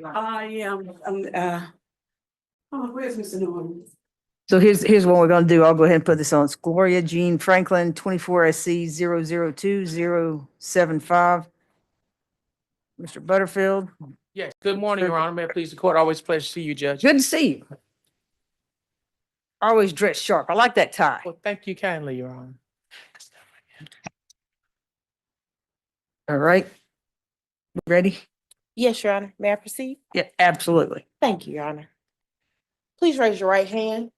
I am, where's Mr. Norman? So here's what we're gonna do. I'll go ahead and put this on. It's Gloria Jean Franklin, 24 SC 002075. Mr. Butterfield, Yes, good morning, Your Honor. May it please the court. Always a pleasure to see you, Judge. good to see you. Always dressed sharp. I like that tie. Well, thank you kindly, Your Honor. All right. Ready? Yes, Your Honor. May I proceed? Yeah, absolutely. Thank you, Your Honor. Please raise your right hand.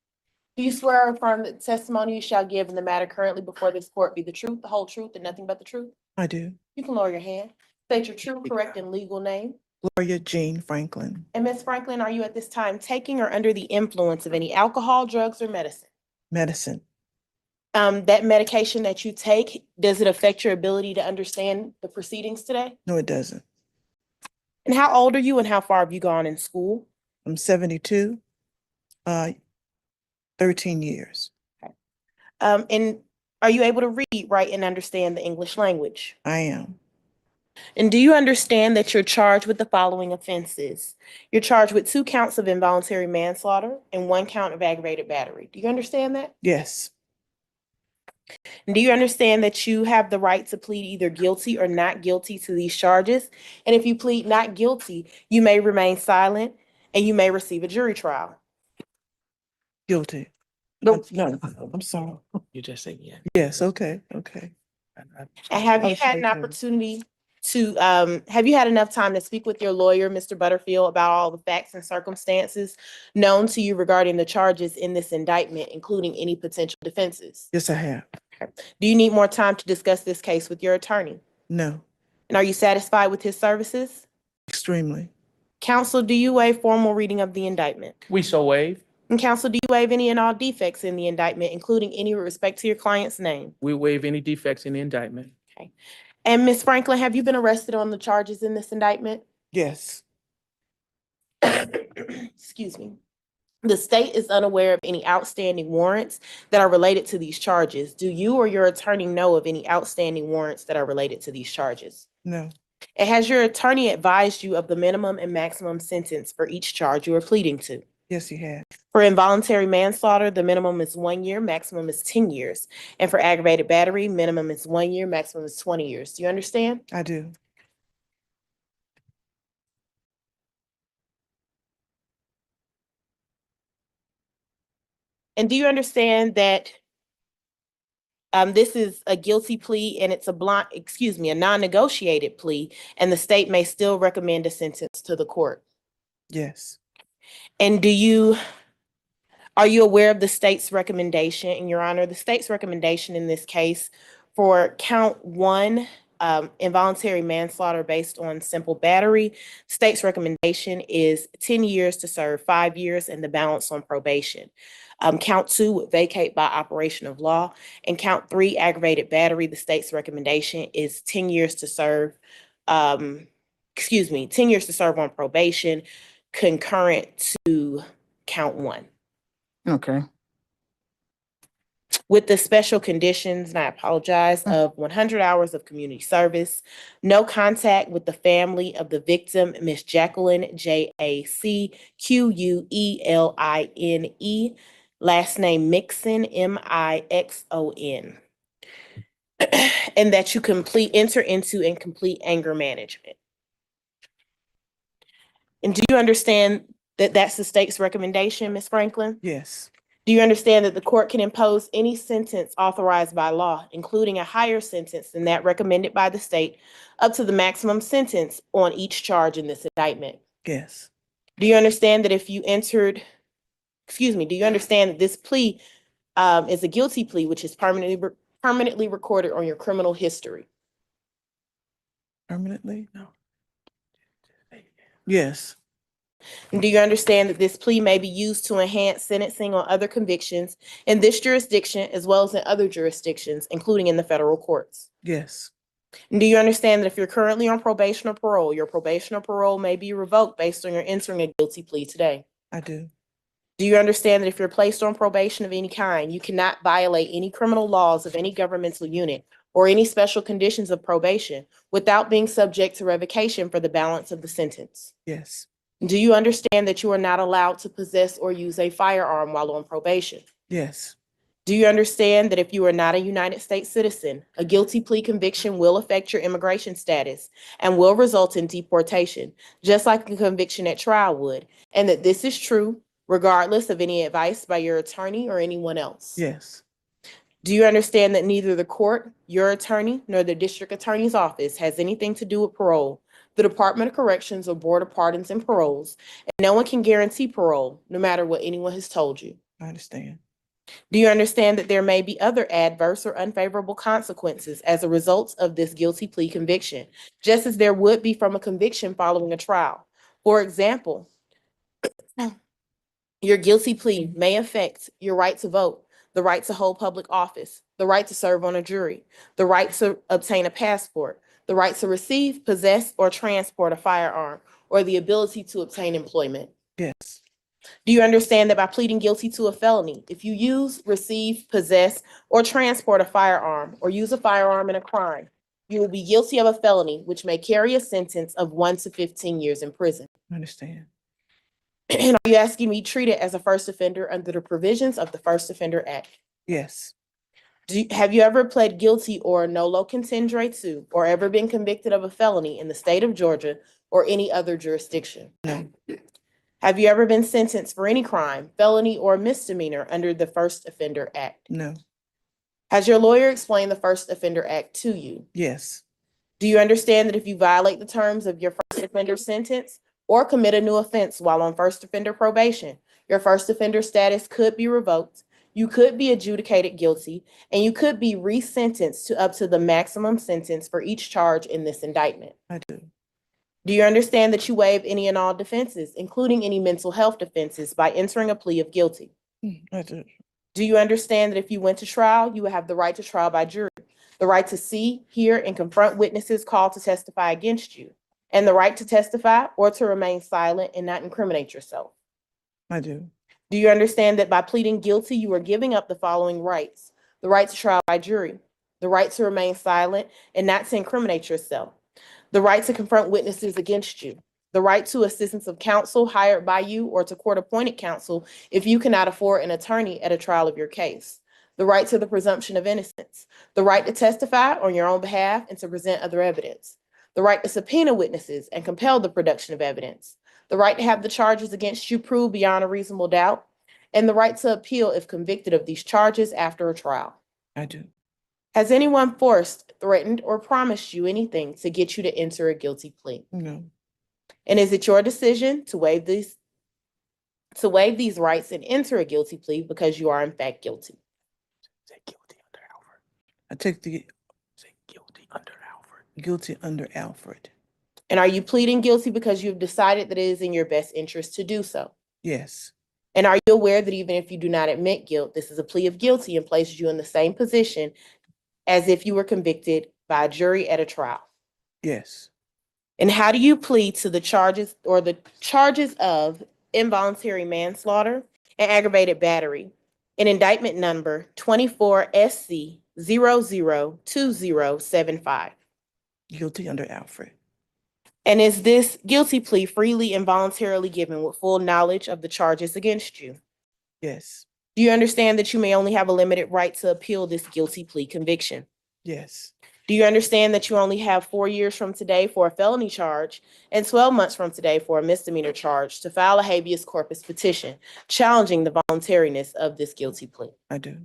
Do you swear or affirm that the testimony you shall give in the matter currently before this court be the truth, the whole truth, and nothing but the truth? I do. You can lower your hand. State your true, correct, and legal name. Gloria Jean Franklin, And Ms. Franklin, are you at this time taking or under the influence of any alcohol, drugs, or medicine? medicine. That medication that you take, does it affect your ability to understand the proceedings today? No, it doesn't. And how old are you and how far have you gone in school? I'm 72, 13 years. And are you able to read, write, and understand the English language? I am. And do you understand that you're charged with the following offenses? You're charged with 2 counts of involuntary manslaughter and 1 count of aggravated battery. Do you understand that? Yes, And do you understand that you have the right to plead either guilty or not guilty to these charges? And if you plead not guilty, you may remain silent and you may receive a jury trial. guilty. Nope. No, I'm sorry. You just say yeah. Yes, okay, okay. And have you Okay, had an good. opportunity to, have you had enough time to speak with your lawyer, Mr. Butterfield, about all the facts and circumstances known to you regarding the charges in this indictment, including any potential defenses? Yes, I have. Do you need more time to discuss this case with your attorney? No, And are you satisfied with his services? extremely. Counsel, do you waive formal reading of the indictment? We so waive. And counsel, do you waive any and all defects in the indictment, including any with respect to your client's name? We waive any defects in the indictment. And Ms. Franklin, have you been arrested on the charges in this indictment? Yes, Excuse me. The state is unaware of any outstanding warrants that are related to these charges. Do you or your attorney know of any outstanding warrants that are related to these charges? no, And has your attorney advised you of the minimum and maximum sentence for each charge you are pleading to? yes, he had. For involuntary manslaughter, the minimum is 1 year, maximum is 10 years. And for aggravated battery, minimum is 1 year, maximum is 20 years. Do you understand? I do. And do you understand that this is a guilty plea and it's a non-negotiated plea, and the state may still recommend a sentence to the court? Yes, And are you aware of the state's recommendation? And Your Honor, the state's recommendation in this case for count 1, involuntary manslaughter based on simple battery, state's recommendation is 10 years to serve 5 years and the balance on probation. Count 2 would vacate by operation of law, and count 3, aggravated battery, the state's recommendation is 10 years to serve, 10 years to serve on probation, concurrent to count 1. Okay. With the special conditions, and I apologize, of 100 hours of community service, no contact with the family of the victim, Miss Jacqueline, Jacqueline, last name Mixon, Mixon. And that you enter into and complete anger management. And do you understand that that's the state's recommendation, Ms. Franklin? yes, Do you understand that the court can impose any sentence authorized by law, including a higher sentence than that recommended by the state, up to the maximum sentence on each charge in this indictment? yes, Do you understand that do you understand that this plea is a guilty plea, which is permanently recorded on your criminal history? permanently? No. Yes, And do you understand that this plea may be used to enhance sentencing on other convictions in this jurisdiction as well as in other jurisdictions, including in the federal courts? yes, And do you understand that if you're currently on probation or parole, your probation or parole may be revoked based on your entering a guilty plea today? I do. Do you understand that if you're placed on probation of any kind, you cannot violate any criminal laws of any governmental unit or any special conditions of probation without being subject to revocation for the balance of the sentence? Yes, Do you understand that you are not allowed to possess or use a firearm while on probation? Yes. Do you understand that if you are not a United States citizen, a guilty plea conviction will affect your immigration status and will result in deportation, just like a conviction at trial would, and that this is true regardless of any advice by your attorney or anyone else? Yes. Do you understand that neither the court, your attorney, nor the district attorney's office has anything to do with parole, the Department of Corrections or Board of Pardons and Paroles, and no one can guarantee parole, no matter what anyone has told you? I understand. Do you understand that there may be other adverse or unfavorable consequences as a result of this guilty plea conviction, just as there would be from a conviction following a trial? For example, your guilty plea may affect your right to vote, the right to hold public office, the right to serve on a jury, the right to obtain a passport, the right to receive, possess, or transport a firearm, or the ability to obtain employment. Yes. Do you understand that by pleading guilty to a felony, if you use, receive, possess, or transport a firearm, or use a firearm in a crime, you will be guilty of a felony which may carry a sentence of 1 to 15 years in prison? I understand. And are you asking me treated as a first offender under the provisions of the First Offender Act? Yes. Have you ever pled guilty or nolo contendere to, or ever been convicted of a felony in the state of Georgia or any other jurisdiction? No. Have you ever been sentenced for any crime, felony, or misdemeanor under the First Offender Act? No. Has your lawyer explained the First Offender Act to you? Yes. Do you understand that if you violate the terms of your first offender sentence or commit a new offense while on first offender probation, your first offender status could be revoked, you could be adjudicated guilty, and you could be resentenced to up to the maximum sentence for each charge in this indictment? I do. Do you understand that you waive any and all defenses, including any mental health defenses, by entering a plea of guilty? I do. Do you understand that if you went to trial, you would have the right to trial by jury, the right to see, hear, and confront witnesses called to testify against you, and the right to testify or to remain silent and not incriminate yourself? I do. Do you understand that by pleading guilty, you are giving up the following rights: the right to trial by jury, the right to remain silent and not to incriminate yourself, the right to confront witnesses against you, the right to assistance of counsel hired by you or to court-appointed counsel if you cannot afford an attorney at a trial of your case, the right to the presumption of innocence, the right to testify on your own behalf and to present other evidence, the right to subpoena witnesses and compel the production of evidence, the right to have the charges against you proved beyond a reasonable doubt, and the right to appeal if convicted of these charges after a trial? I do. Has anyone forced, threatened, or promised you anything to get you to enter a guilty plea? No. And is it your decision to waive these rights and enter a guilty plea because you are in fact guilty? Say guilty under Alfred. I take the Say guilty under Alfred. guilty under Alfred. And are you pleading guilty because you have decided that it is in your best interest to do so? Yes. And are you aware that even if you do not admit guilt, this is a plea of guilty and places you in the same position as if you were convicted by a jury at a trial? Yes. And how do you plead to the charges of involuntary manslaughter and aggravated battery in indictment number 24 SC 002075? Guilty under Alfred. And is this guilty plea freely and voluntarily given with full knowledge of the charges against you? Yes. Do you understand that you may only have a limited right to appeal this guilty plea conviction? Yes. Do you understand that you only have 4 years from today for a felony charge and 12 months from today for a misdemeanor charge to file a habeas corpus petition challenging the voluntariness of this guilty plea? I do.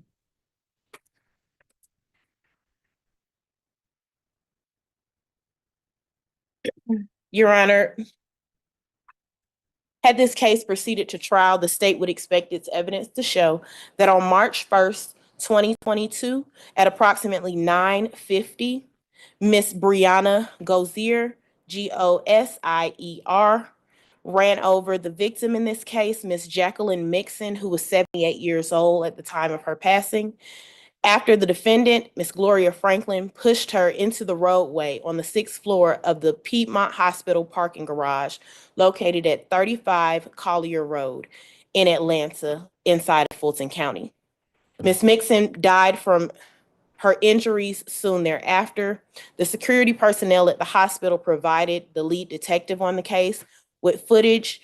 Your Honor, had this case proceeded to trial, the state would expect its evidence to show that on March 1st, 2022, at approximately 9:50, Miss Brianna Gosier, Gosier, ran over the victim in this case, Miss Jacqueline Mixon, who was 78 years old at the time of her passing, after the defendant, Miss Gloria Franklin, pushed her into the roadway on the 6th floor of the Piedmont Hospital parking garage located at 35 Collier Road in Atlanta, inside of Fulton County. Miss Mixon died from her injuries soon thereafter. The security personnel at the hospital provided the lead detective on the case with footage,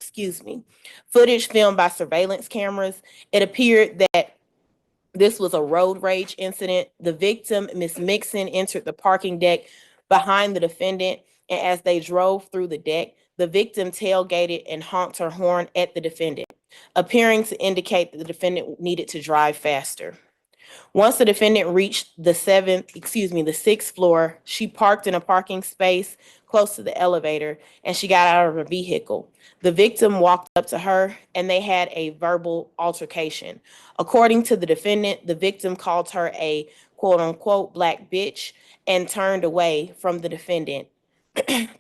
excuse me, footage filmed by surveillance cameras. It appeared that this was a road rage incident. The victim, Miss Mixon, entered the parking deck behind the defendant, and as they drove through the deck, the victim tailgated and honked her horn at the defendant, appearing to indicate that the defendant needed to drive faster. Once the defendant reached the sixth floor, she parked in a parking space close to the elevator, and she got out of her vehicle. The victim walked up to her and they had a verbal altercation. According to the defendant, the victim called her a quote unquote black bitch and turned away from the defendant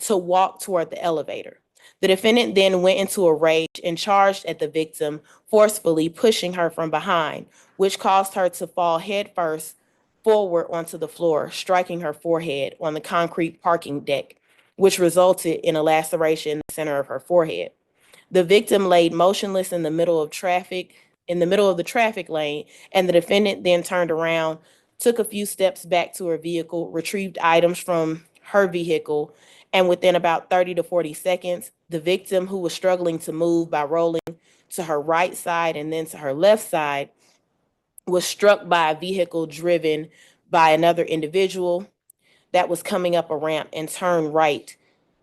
to walk toward the elevator. The defendant then went into a rage and charged at the victim, forcefully pushing her from behind, which caused her to fall headfirst forward onto the floor, striking her forehead on the concrete parking deck, which resulted in a laceration in the center of her forehead. The victim laid motionless in the middle of the traffic lane, and the defendant then turned around, took a few steps back to her vehicle, retrieved items from her vehicle, and within about 30 to 40 seconds, the victim, who was struggling to move by rolling to her right side and then to her left side, was struck by a vehicle driven by another individual that was coming up a ramp and turned right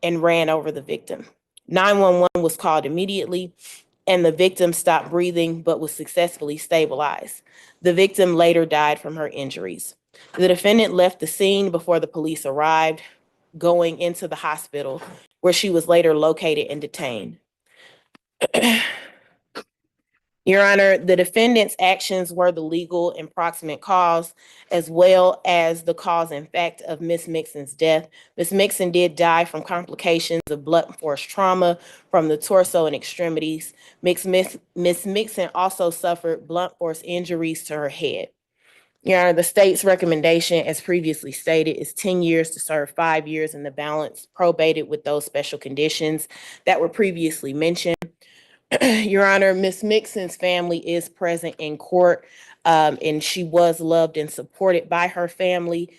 and ran over the victim. 911 was called immediately, and the victim stopped breathing but was successfully stabilized. The victim later died from her injuries. The defendant left the scene before the police arrived, going into the hospital, where she was later located and detained. Your Honor, the defendant's actions were the legal and proximate cause, as well as the cause and fact of Ms. Mixon's death. Ms. Mixon did die from complications of blunt force trauma from the torso and extremities. Ms. Mixon also suffered blunt force injuries to her head. Your Honor, the state's recommendation, as previously stated, is 10 years to serve 5 years in the balance probated with those special conditions that were previously mentioned. Your Honor, Ms. Mixon's family is present in court, and she was loved and supported by her family.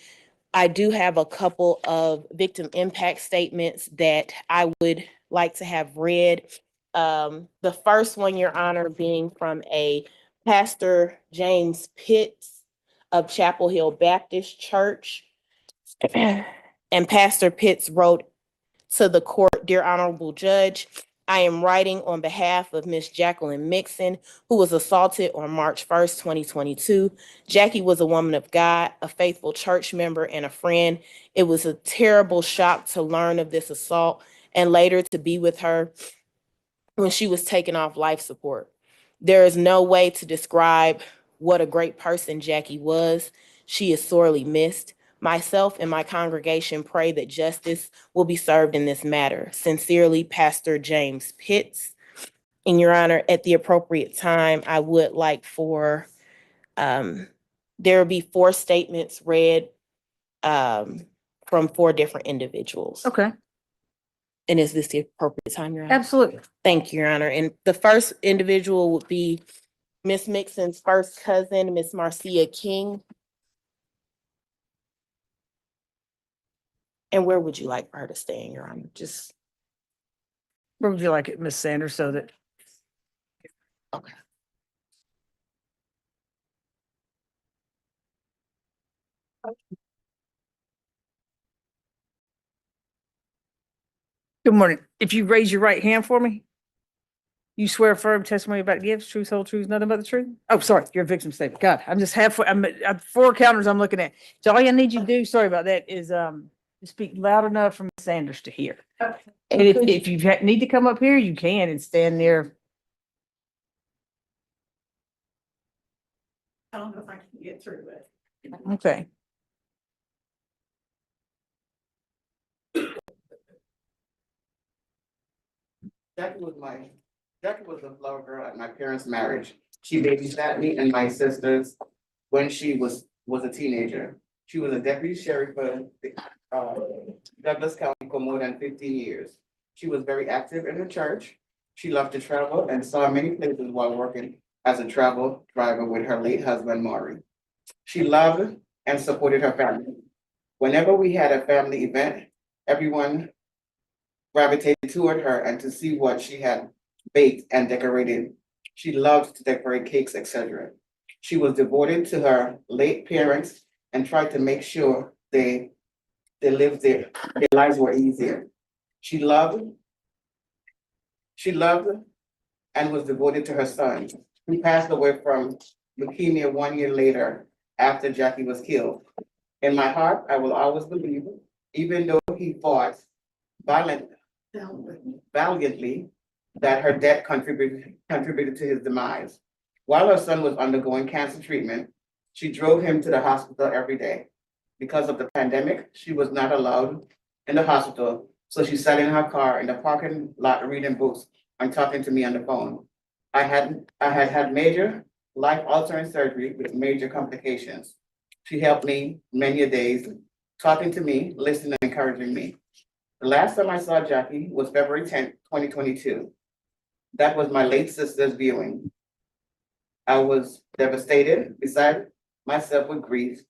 I do have a couple of victim impact statements that I would like to have read. The first one, Your Honor, being from a Pastor James Pitts of Chapel Hill Baptist Church. And Pastor Pitts wrote to the court, "Dear Honorable Judge, I am writing on behalf of Ms. Jacqueline Mixon, who was assaulted on March 1st, 2022. Jackie was a woman of God, a faithful church member, and a friend. It was a terrible shock to learn of this assault and later to be with her when she was taken off life support. There is no way to describe what a great person Jackie was. She is sorely missed. Myself and my congregation pray that justice will be served in this matter. Sincerely, Pastor James Pitts." And Your Honor, at the appropriate time, I would like for there will be 4 statements read from 4 different individuals. Okay, And is this the appropriate time, Your Honor? absolutely. Thank you, Your Honor. And the first individual would be Ms. Mixon's first cousin, Ms. Marcia King. And where would you like for her to stand, Your Honor? Just, Where would you like it, Ms. Sanders, so that? okay. Good morning. If you raise your right hand for me, you swear firm testimony about gives, truth, whole truth, nothing but the truth? Oh, sorry, your victim statement. God, I'm just halfway, I'm 4 counters I'm looking at. So all I need you to do, sorry about that, is speak loud enough for Ms. Sanders to hear. And if you need to come up here, you can and stand there. I don't know if I can get through it. Okay. Jackie was a flower girl at my parents' marriage. She babysat me and my sisters when she was a teenager. She was a deputy sheriff for Douglas County for more than 15 years. She was very active in the church. She loved to travel and saw many places while working as a travel driver with her late husband, Maury. She loved and supported her family. Whenever we had a family event, everyone gravitated toward her and to see what she had baked and decorated. She loved to decorate cakes, etc. She was devoted to her late parents and tried to make sure they lived their lives were easier. She loved and was devoted to her son, who passed away from leukemia 1 year later after Jackie was killed. In my heart, I will always believe, even though he fought valiantly, that her death contributed to his demise. While her son was undergoing cancer treatment, she drove him to the hospital every day. Because of the pandemic, she was not allowed in the hospital, so she sat in her car in the parking lot reading books and talking to me on the phone. I had major life-altering surgery with major complications. She helped me many a days, talking to me, listening, and encouraging me. The last time I saw Jackie was February 10th, 2022. That was my late sister's viewing. I was devastated, beside myself with grief.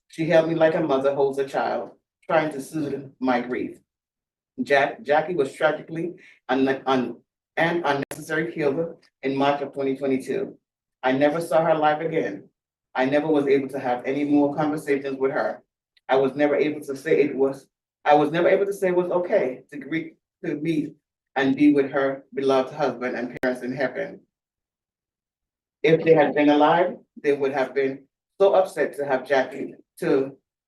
She held me like a mother holds a child, trying to soothe my grief. Jackie was tragically an unnecessary killed in March of 2022. I never saw her live again. I never was able to have any more conversations with her. I was never able to say it was okay to meet and be with her beloved husband and parents in heaven. If they had been alive, they would have been so upset to have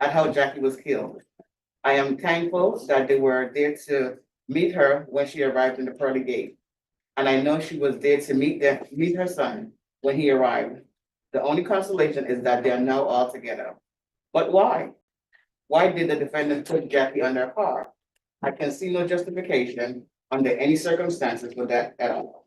at how Jackie was killed. I am thankful that they were there to meet her when she arrived in the pearly gate. And I know she was there to meet her son when he arrived. The only consolation is that they are now all together. But why? Why did the defendant put Jackie under a car? I can see no justification under any circumstances for that at all.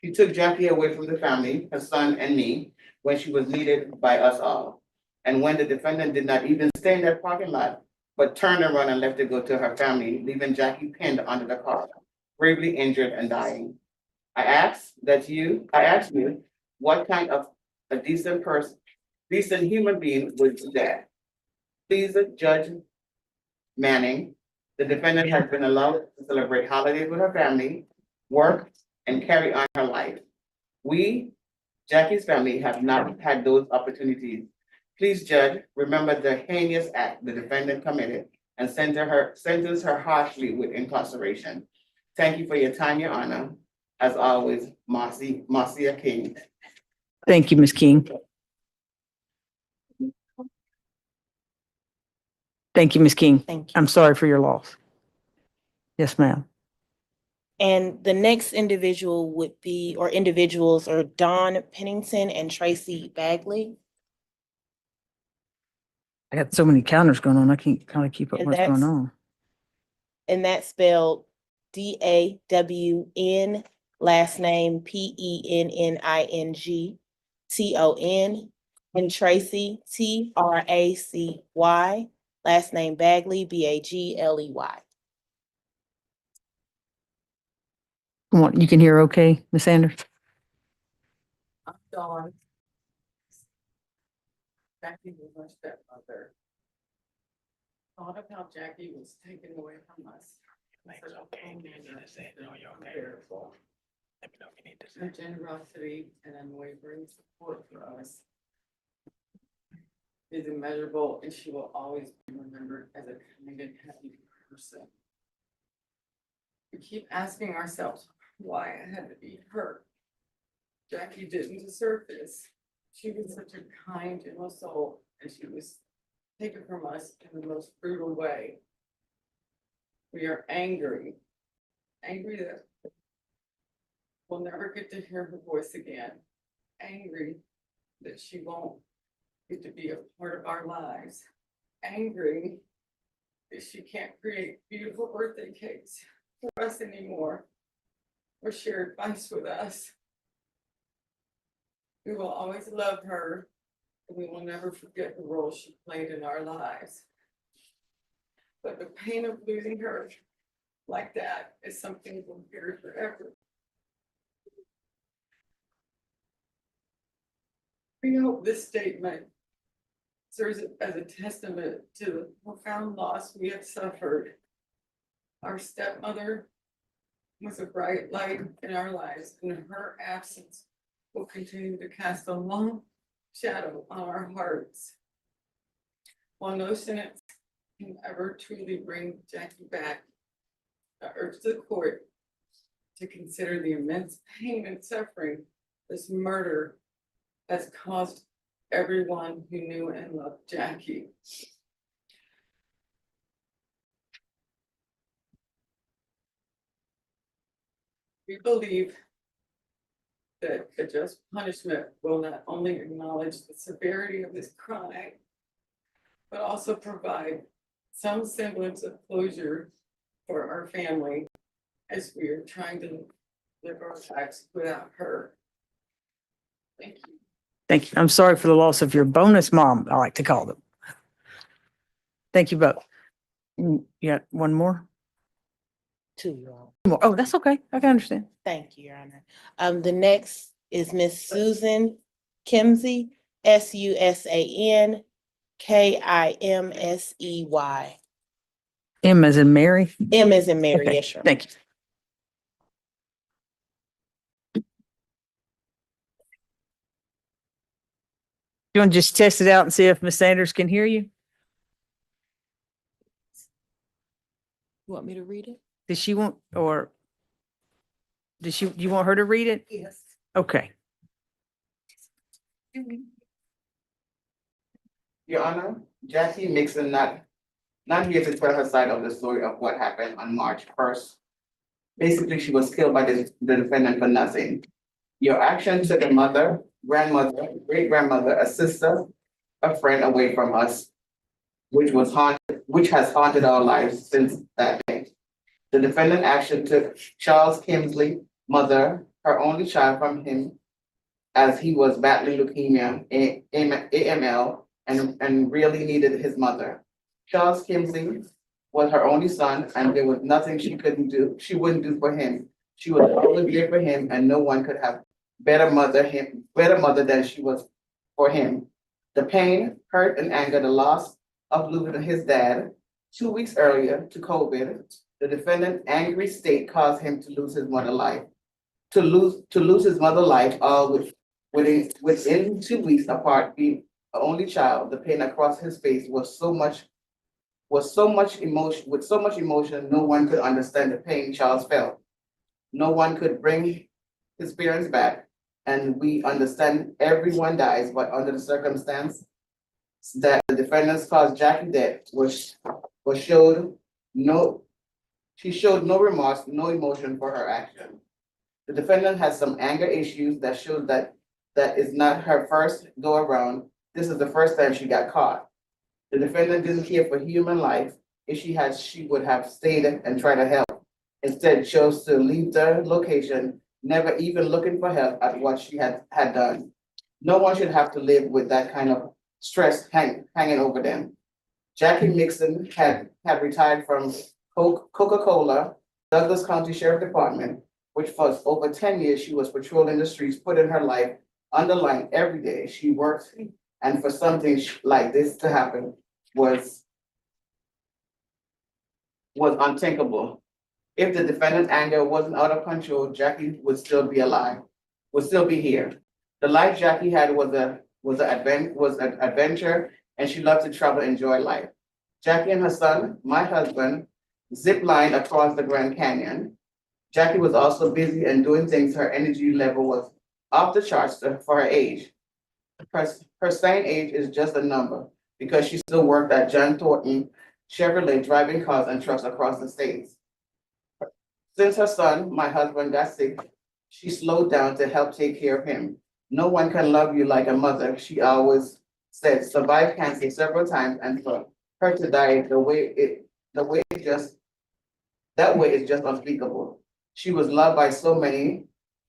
She took Jackie away from the family, her son and me, when she was needed by us all. And when the defendant did not even stay in that parking lot, but turned around and left to go to her family, leaving Jackie pinned under the car, gravely injured and dying. I ask you, what kind of a decent human being would do that? Please, Judge Manning, the defendant has been allowed to celebrate holidays with her family, work, and carry on her life. We, Jackie's family, have not had those opportunities. Please, Judge, remember the heinous act the defendant committed and sentence her harshly with incarceration. Thank you for your time, Your Honor. As always, Marcia King. Thank you, Ms. King. Thank you, Ms. King. Thank you. I'm sorry for your loss. Yes, ma'am. And the next individual would be, or individuals are Dawn Pennington and Tracy Bagley. I got so many counters going on. I can't kind of keep up And what's going that's- on. And that's spelled DAWN, last name PENNINGTON, and Tracy TRACY, last name Bagley BAGLEY. Come on, you can hear okay, Ms. Sanders? I'm Dawn. Jackie was my stepmother. Thought of how Jackie was taken away from us. Her generosity and unwavering support for us is immeasurable, and she will always be remembered as a kind and happy person. We keep asking ourselves why it had to be her. Jackie didn't deserve this. She was such a kind, gentle soul, and she was taken from us in the most brutal way. We are angry that we'll never get to hear her voice again. Angry that she won't get to be a part of our lives. Angry that she can't create beautiful birthday cakes for us anymore or share advice with us. We will always love her, and we will never forget the role she played in our lives. But the pain of losing her like that is something we'll carry forever. We hope this statement serves as a testament to the profound loss we have suffered. Our stepmother was a bright light in our lives, and her absence will continue to cast a long shadow on our hearts. While no sentence can ever truly bring Jackie back, I urge the court to consider the immense pain and suffering this murder has caused everyone who knew and loved Jackie. We believe that a just punishment will not only acknowledge the severity of this crime, but also provide some semblance of closure for our family as we are trying to live our lives without her. Thank you. Thank you. I'm sorry for the loss of your bonus mom, I like to call them. Thank you both. You got one more? Two, Your Honor. More. Oh, that's okay. I can understand. Thank you, Your Honor. The next is Miss Susan Kimsey, SUSAN KIMSEY. M as in Mary. M as in Mary, Okay, yes, Your Honor. thank you. You want to just test it out and see if Miss Sanders can hear you? You want me to read it? Does she want, or you want her to read it? Yes. Okay. Your Honor, Jackie Mixon not here to tell her side of the story of what happened on March 1st. Basically, she was killed by the defendant for nothing. Your action took a mother, grandmother, great-grandmother, a sister, a friend away from us, which has haunted our lives since that day. The defendant action took Charles Kimsley, mother, her only child from him, as he was battling leukemia, AML, and really needed his mother. Charles Kimsley was her only son, and there was nothing she wouldn't do for him. She was always there for him, and no one could have better mother than she was for him. The pain, hurt, and anger, the loss of losing his dad 2 weeks earlier to COVID, the defendant's angry state caused him to lose his mother life. To lose his mother life, all within 2 weeks apart, being the only child, the pain across his face was so much emotion, no one could understand the pain Charles felt. No one could bring his parents back, and we understand everyone dies, but under the circumstance that the defendants caused Jackie death, she showed no remorse, no emotion for her action. The defendant has some anger issues that shows that is not her first go around. This is the first time she got caught. The defendant didn't care for human life. If she had, she would have stayed and tried to help. Instead, chose to leave the location, never even looking for help at what she had done. No one should have to live with that kind of stress hanging over them. Jackie Mixon had retired from Coca-Cola, Douglas County Sheriff Department, which for over 10 years she was patrolling the streets, putting her life on the line every day. She worked, and for something like this to happen was unthinkable. If the defendant's anger wasn't out of control, Jackie would still be alive, would still be here. The life Jackie had was an adventure, and she loved to travel and enjoy life. Jackie and her son, my husband, zip-lined across the Grand Canyon. Jackie was also busy and doing things. Her energy level was off the charts for her age. Her sane age is just a number because she still worked at John Thornton Chevrolet, driving cars and trucks across the states. Since her son, my husband, got sick, she slowed down to help take care of him. No one can love you like a mother, she always said. Survived cancer several times, and for her to die that way is just unspeakable. She was loved by so many.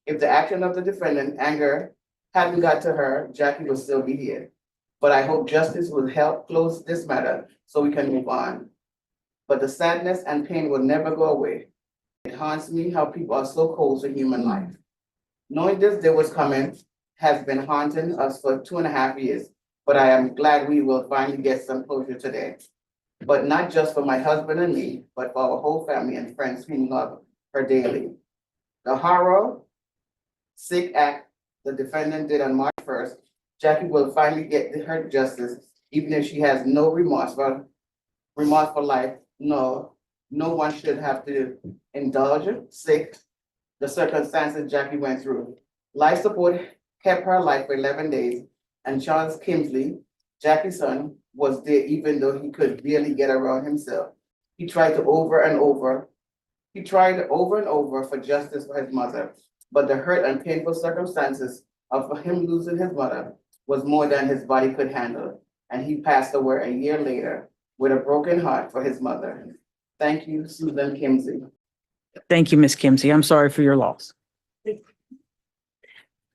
If the action of the defendant, anger, hadn't got to her, Jackie would still be here. But I hope justice will help close this matter so we can move on. But the sadness and pain will never go away. It haunts me how people are so cold to human life. Knowing this day was coming has been haunting us for 2.5 years. but I am glad we will finally get some closure today. But not just for my husband and me, but for our whole family and friends who love her daily. The horror, sick act the defendant did on March 1st, Jackie will finally get her justice, even if she has no remorse for life. No one should have to indulge sick the circumstances Jackie went through. Life support kept her alive for 11 days, and Charles Kingsley, Jackie's son, was there even though he could barely get around himself. He tried over and over for justice for his mother, but the hurt and painful circumstances of him losing his mother was more than his body could handle, and he passed away a year later with a broken heart for his mother. Thank you, Susan Kimsey. Thank you, Ms. Kimsey. I'm sorry for your loss.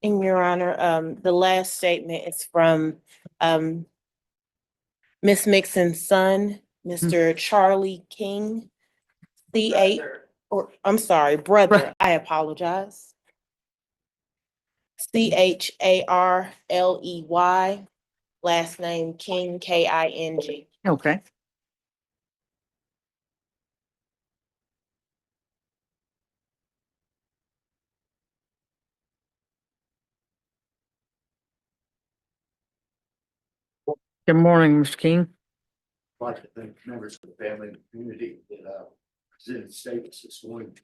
In Your Honor, the last statement is from Ms. Mixon's son, Mr. Charlie King, brother, Brother. I apologize. CHARLEY, last name King, KING. Okay. Good morning, Mr. King. I'd like to thank members of the family and community that presented statements this morning.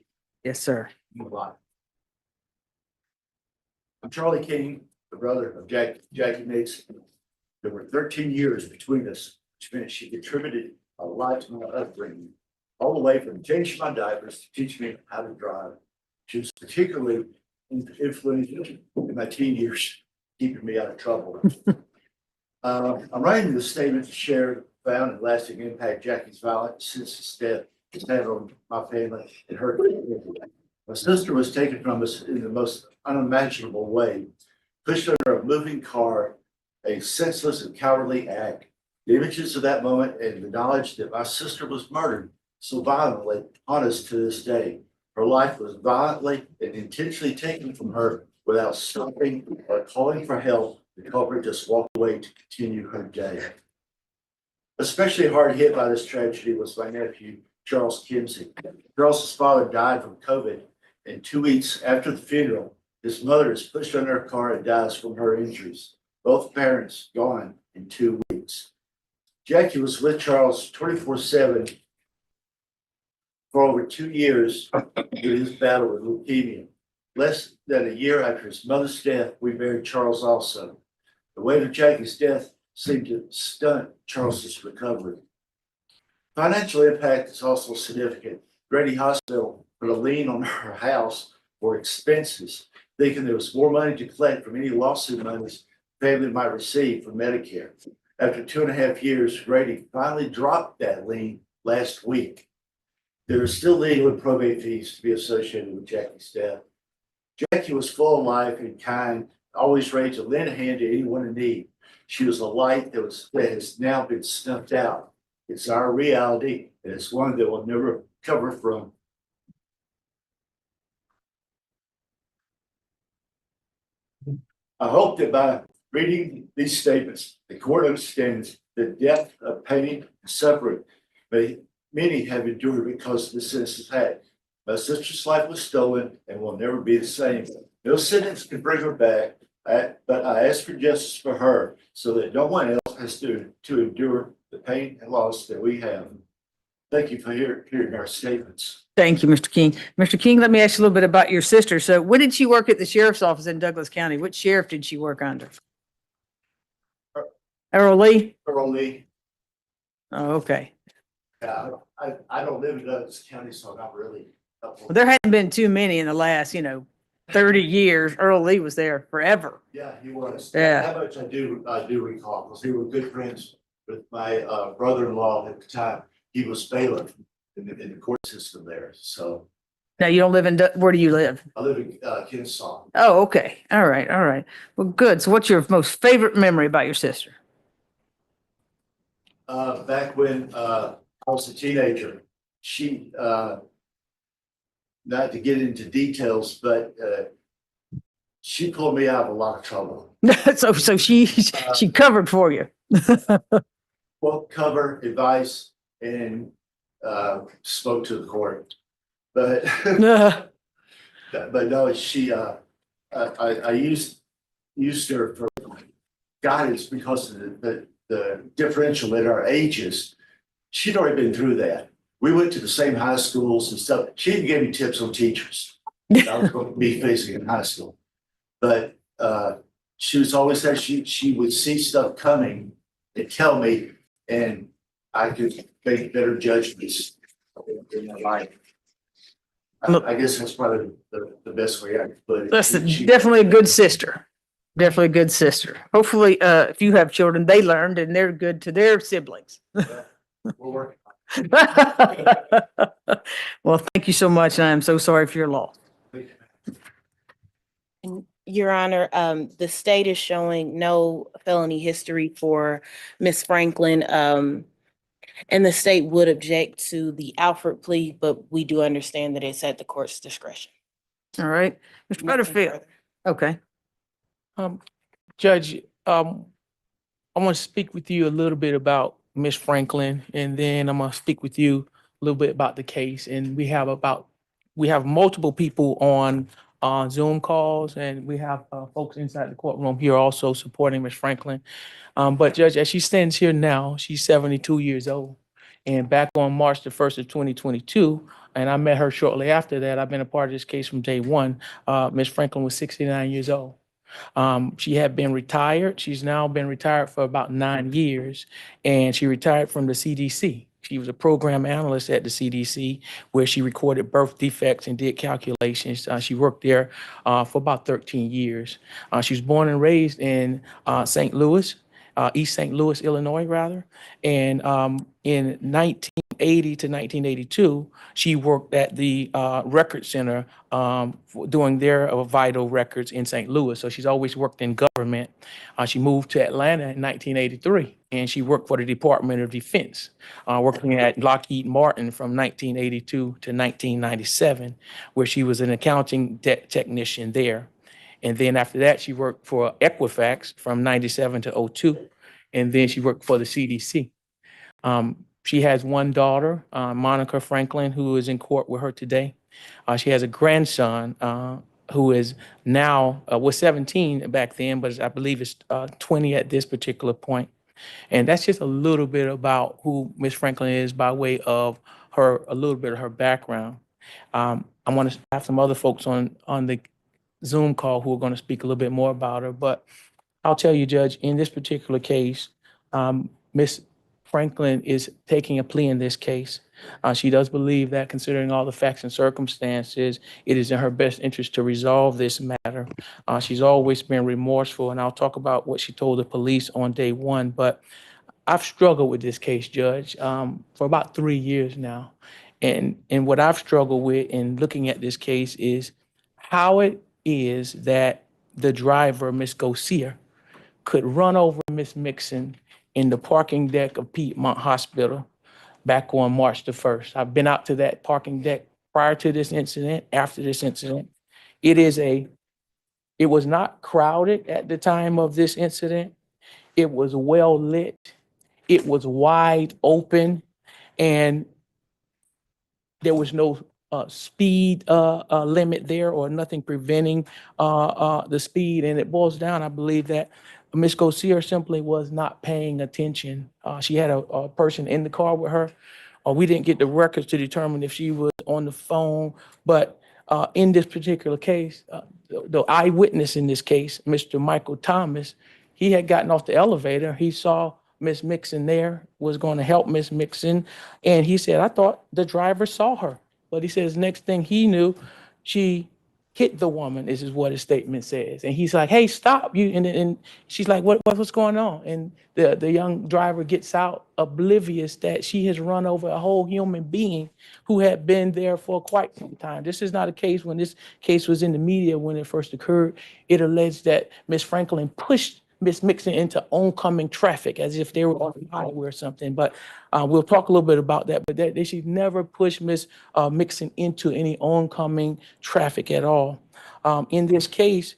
Yes, sir. Move on. I'm Charlie King, the brother of Jackie Mason. There were 13 years between us, which meant she contributed a lot to my upbringing, all the way from changing my diapers to teach me how to drive. She was particularly influential in my teen years, keeping me out of trouble. I'm writing this statement to share the profound and lasting impact Jackie's violent senseless death has had on my family and her community. My sister was taken from us in the most unimaginable way, pushed under a moving car, a senseless and cowardly act. The images of that moment and the knowledge that my sister was murdered so violently haunt us to this day. Her life was violently and intentionally taken from her without stopping or calling for help. The culprit just walked away to continue her day. Especially hard hit by this tragedy was my nephew, Charles Kimsey. Charles's father died from COVID, and 2 weeks after the funeral, his mother is pushed under a car and dies from her injuries. Both parents gone in 2 weeks. Jackie was with Charles 24/7 for over 2 years through his battle with leukemia. Less than a year after his mother's death, we buried Charles also. The weight of Jackie's death seemed to stunt Charles's recovery. Financial impact is also significant. Grady Hospital put a lien on her house for expenses, thinking there was more money to collect from any lawsuit monies the family might receive from Medicare. After 2.5 years, Grady finally dropped that lien last week. There are still legal and probate fees to be associated with Jackie's death. Jackie was full of life and kind, always ready to lend a hand to anyone in need. She was a light that has now been snuffed out. It's our reality, and it's one that we'll never recover from. I hope that by reading these statements, the court understands the depth of pain and suffering many have endured because the sentence had. My sister's life was stolen and will never be the same. No sentence can bring her back, but I ask for justice for her so that no one else has to endure the pain and loss that we have. Thank you for hearing our statements. Thank you, Mr. King. Mr. King, let me ask you a little bit about your sister. So when did she work at the sheriff's office in Douglas County? Which sheriff did she work under? Earl Lee? Earl Lee, Oh, okay. I don't live in Douglas County, so I'm not really. Well, there hadn't been too many in the last, 30 years. Earl Lee was there forever. Yeah, he was. Yeah. How much I do recall, because we were good friends with my brother-in-law at the time. He was bailiff in the court system there, so Now you don't live in, where do you live? I live in Kennesaw. Oh, okay. All right. All right. Well, good. So what's your most favorite memory about your sister? Back when I was a teenager, she, not to get into details, but she pulled me out of a lot of trouble. So she covered for you. Well, cover, advice, and spoke to the court. But but no, I used her for guidance because of the differential in our ages. She'd already been through that. We went to the same high schools and stuff. She even gave me tips on teachers that I was going to be facing in high school. But she was always there. She would see stuff coming and tell me, and I could make better judgments in my life. I guess that's probably the best way I could put it. That's She- definitely a good sister. Definitely a good sister. Hopefully, if you have children, they learned and they're good to their siblings. We're working. Well, thank you so much. I am so sorry for your loss. Your Honor, the state is showing no felony history for Ms. Franklin. And the state would object to the Alfred plea, but we do understand that it's at the court's discretion. All right, Mr. Nothing Butterfield. further. Okay. Judge, I want to speak with you a little bit about Miss Franklin, and then I'm going to speak with you a little bit about the case. And we have multiple people on Zoom calls, and we have folks inside the courtroom here also supporting Miss Franklin. But Judge, as she stands here now, she's 72 years old. And back on March the 1st of 2022, and I met her shortly after that, I've been a part of this case from day one, Miss Franklin was 69 years old. She had been retired. She's now been retired for about 9 years, and she retired from the CDC. She was a program analyst at the CDC, where she recorded birth defects and did calculations. She worked there for about 13 years. She was born and raised in St. Louis, East St. Louis, Illinois, rather. And in 1980 to 1982, she worked at the Record Center doing their vital records in St. Louis. So she's always worked in government. She moved to Atlanta in 1983, and she worked for the Department of Defense, working at Lockheed Martin from 1982 to 1997, where she was an accounting technician there. And then after that, she worked for Equifax from 97 to 02. And then she worked for the CDC. She has one daughter, Monica Franklin, who is in court with her today. She has a grandson who is now, was 17 back then, but I believe it's 20 at this particular point. And that's just a little bit about who Miss Franklin is by way of a little bit of her background. I want to have some other folks on the Zoom call who are going to speak a little bit more about her, but I'll tell you, Judge, in this particular case, Miss Franklin is taking a plea in this case. She does believe that, considering all the facts and circumstances, it is in her best interest to resolve this matter. She's always been remorseful, and I'll talk about what she told the police on day one, but I've struggled with this case, Judge, for about 3 years now. And what I've struggled with in looking at this case is how it is that the driver, Miss Garcia, could run over Miss Mixon in the parking deck of Piedmont Hospital back on March the 1st. I've been out to that parking deck prior to this incident, after this incident. It was not crowded at the time of this incident. It was well lit. It was wide open, and there was no speed limit there or nothing preventing the speed. And it boils down, I believe, that Ms. Garcia simply was not paying attention. She had a person in the car with her. We didn't get the records to determine if she was on the phone, but in this particular case, the eyewitness in this case, Mr. Michael Thomas, he had gotten off the elevator. He saw Miss Mixon there, was going to help Miss Mixon, and he said, I thought the driver saw her. But he says next thing he knew, she hit the woman. This is what his statement says. And he's like, hey, stop. And she's like, what's going on? And the young driver gets out oblivious that she has run over a whole human being who had been there for quite some time. This is not a case when this case was in the media when it first occurred. It alleged that Miss Franklin pushed Miss Mixon into oncoming traffic as if they were on the highway or something. But we'll talk a little bit about that. But they should never push Miss Mixon into any oncoming traffic at all. In this case,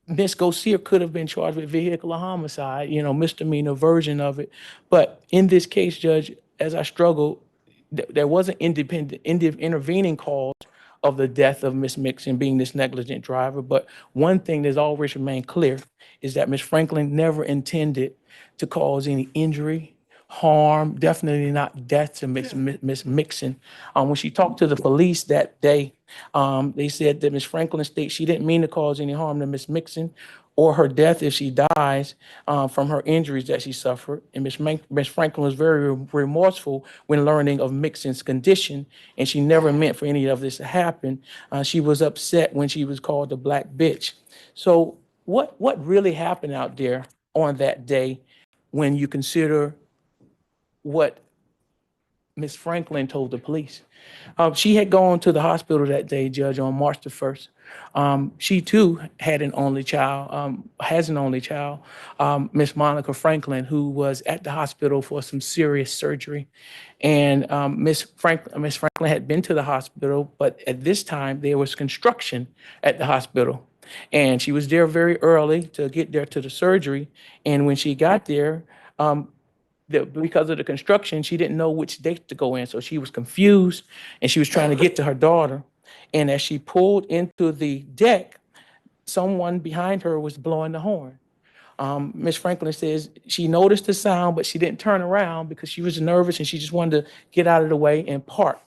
Miss Garcia could have been charged with vehicular homicide, misdemeanor version of it. But in this case, Judge, as I struggled, there was an intervening cause of the death of Miss Mixon being this negligent driver. But one thing that's always remained clear is that Miss Franklin never intended to cause any injury, harm, definitely not death to Miss Mixon. When she talked to the police that day, they said that Miss Franklin states she didn't mean to cause any harm to Miss Mixon or her death if she dies from her injuries that she suffered. And Miss Franklin was very remorseful when learning of Mixon's condition, and she never meant for any of this to happen. She was upset when she was called a black bitch. So what really happened out there on that day when you consider what Miss Franklin told the police? She had gone to the hospital that day, Judge, on March the 1st. She too had an only child, has an only child, Miss Monica Franklin, who was at the hospital for some serious surgery. And Miss Franklin had been to the hospital, but at this time there was construction at the hospital. And she was there very early to get there to the surgery. And when she got there, because of the construction, she didn't know which date to go in. So she was confused and she was trying to get to her daughter. And as she pulled into the deck, someone behind her was blowing the horn. Miss Franklin says she noticed the sound, but she didn't turn around because she was nervous and she just wanted to get out of the way and park.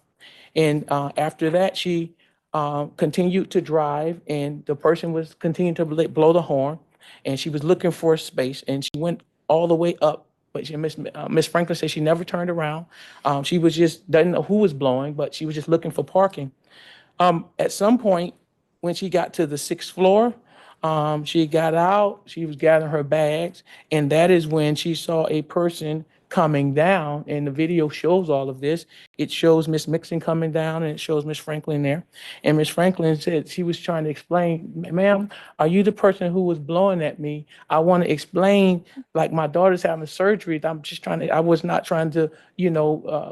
And after that, she continued to drive, and the person was continuing to blow the horn, and she was looking for a space, and she went all the way up. But Miss Franklin said she never turned around. She was just doesn't know who was blowing, but she was just looking for parking. At some point, when she got to the 6th floor, she got out, she was gathering her bags, and that is when she saw a person coming down, and the video shows all of this. It shows Miss Mixon coming down, and it shows Miss Franklin there. And Miss Franklin said she was trying to explain, ma'am, are you the person who was blowing at me? I want to explain, like my daughter's having surgery. I was not trying to,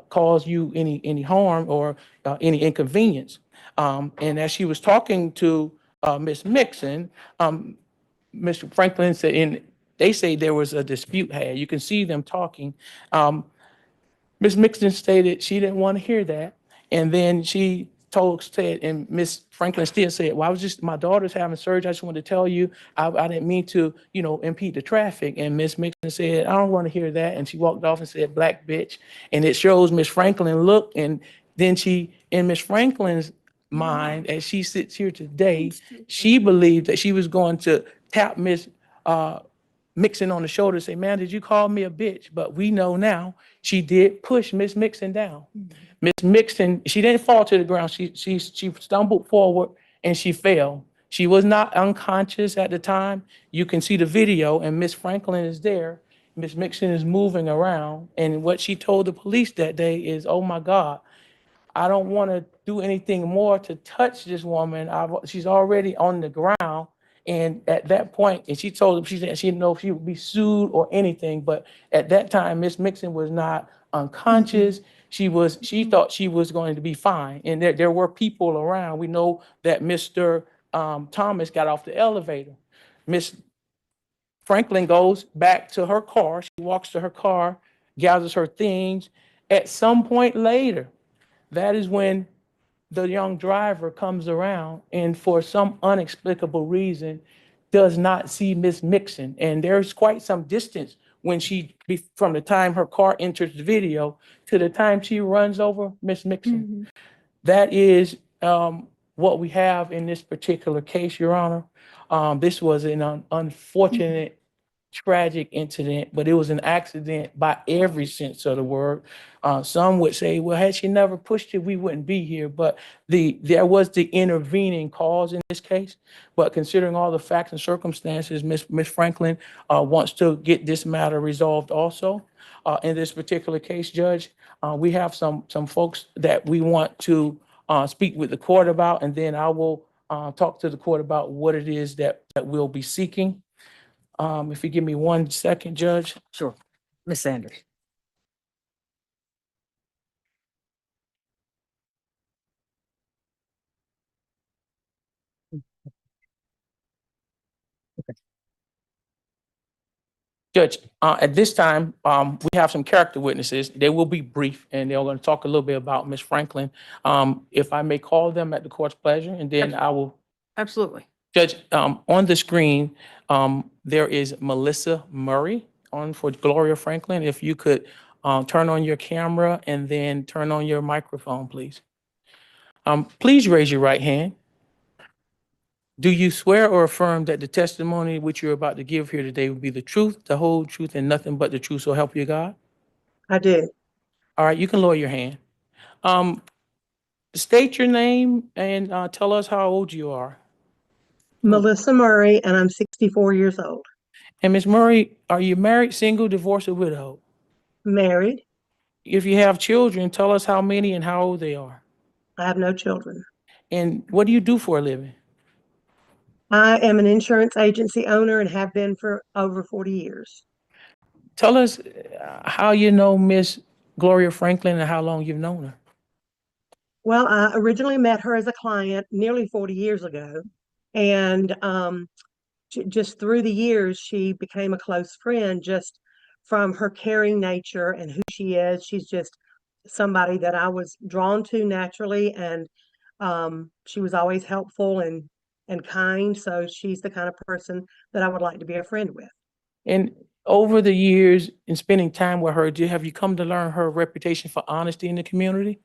cause you any harm or any inconvenience. And as she was talking to Miss Mixon, Mr. Franklin said, and they say there was a dispute had. You can see them talking. Miss Mixon stated she didn't want to hear that. And then she said, and Miss Franklin still said, well, my daughter's having surgery. I just wanted to tell you, I didn't mean to, impede the traffic. And Miss Mixon said, I don't want to hear that. And she walked off and said, black bitch. And it shows Miss Franklin look, and then in Miss Franklin's mind, as she sits here today, she believed that she was going to tap Miss Mixon on the shoulder and say, man, did you call me a bitch? But we know now she did push Miss Mixon down. Miss Mixon, she didn't fall to the ground. She stumbled forward and she fell. She was not unconscious at the time. You can see the video, and Miss Franklin is there. Miss Mixon is moving around. And what she told the police that day is, oh my God, I don't want to do anything more to touch this woman. She's already on the ground. And at that point, and she told them, she said she didn't know if she would be sued or anything. But at that time, Miss Mixon was not unconscious. She thought she was going to be fine. And there were people around. We know that Mr. Thomas got off the elevator. Miss Franklin goes back to her car. She walks to her car, gathers her things. At some point later, that is when the young driver comes around and for some inexplicable reason does not see Miss Mixon. And there's quite some distance when from the time her car enters the video to the time she runs over Miss Mixon. That is what we have in this particular case, Your Honor. This was an unfortunate, tragic incident, but it was an accident by every sense of the word. Some would say, well, had she never pushed it, we wouldn't be here. But there was the intervening cause in this case. But considering all the facts and circumstances, Miss Franklin wants to get this matter resolved also. In this particular case, Judge, we have some folks that we want to speak with the court about, and then I will talk to the court about what it is that we'll be seeking. If you give me 1 second, Judge. Sure. Miss Sanders. Judge, at this time, we have some character witnesses. They will be brief and they're going to talk a little bit about Ms. Franklin. If I may call them at the court's pleasure, and then I will. Absolutely. Judge, on the screen, there is Melissa Murray on for Gloria Franklin. If you could turn on your camera and then turn on your microphone, please. Please raise your right hand. Do you swear or affirm that the testimony which you're about to give here today will be the truth, the whole truth, and nothing but the truth, so help you God? I do. All right, you can lower your hand. State your name and tell us how old you are. Melissa Murray, and I'm 64 years old. And Ms. Murray, are you married, single, divorced, or widowed? Married. If you have children, tell us how many and how old they are. I have no children. And what do you do for a living? I am an insurance agency owner and have been for over 40 years. Tell us how you know Miss Gloria Franklin and how long you've known her. Well, I originally met her as a client nearly 40 years ago. And just through the years, she became a close friend just from her caring nature and who she is. She's just somebody that I was drawn to naturally. And she was always helpful and kind. So she's the kind of person that I would like to be a friend with. And over the years in spending time with her, have you come to learn her reputation for honesty in the community?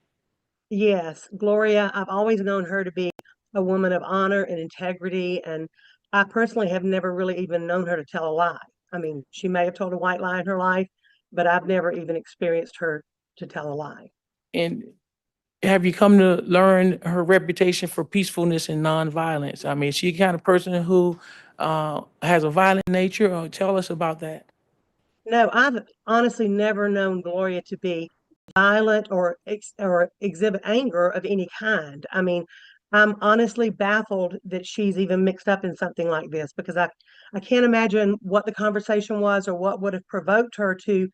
Yes, Gloria, I've always known her to be a woman of honor and integrity. And I personally have never really even known her to tell a lie. I mean, she may have told a white lie in her life, but I've never even experienced her to tell a lie. And have you come to learn her reputation for peacefulness and nonviolence? I mean, is she the kind of person who has a violent nature? Or tell us about that. No, I've honestly never known Gloria to be violent or exhibit anger of any kind. I mean, I'm honestly baffled that she's even mixed up in something like this, because I can't imagine what the conversation was or what would have provoked her to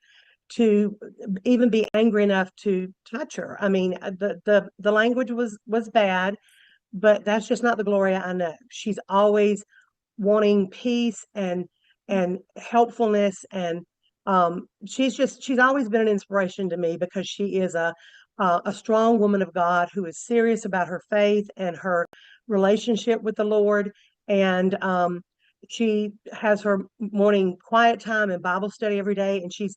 even be angry enough to touch her. I mean, the language was bad, but that's just not the Gloria I know. She's always wanting peace and helpfulness, and she's always been an inspiration to me, because she is a strong woman of God who is serious about her faith and her relationship with the Lord. And she has her morning quiet time and Bible study every day, and she's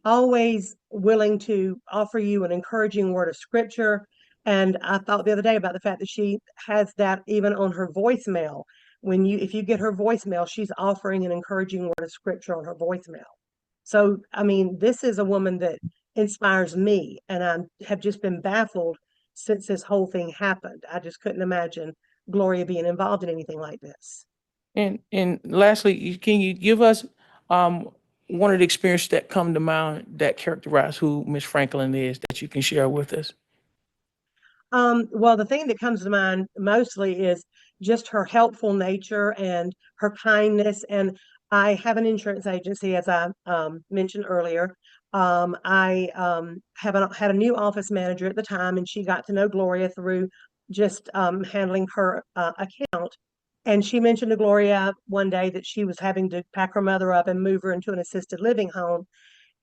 always willing to offer you an encouraging word of scripture. And I thought the other day about the fact that she has that even on her voicemail. If you get her voicemail, she's offering an encouraging word of scripture on her voicemail. So, I mean, this is a woman that inspires me, and I have just been baffled since this whole thing happened. I just couldn't imagine Gloria being involved in anything like this. And lastly, can you give us one of the experiences that come to mind that characterize who Ms. Franklin is that you can share with us? Well, the thing that comes to mind mostly is just her helpful nature and her kindness. And I have an insurance agency, as I mentioned earlier. I had a new office manager at the time, and she got to know Gloria through just handling her account. And she mentioned to Gloria one day that she was having to pack her mother up and move her into an assisted living home.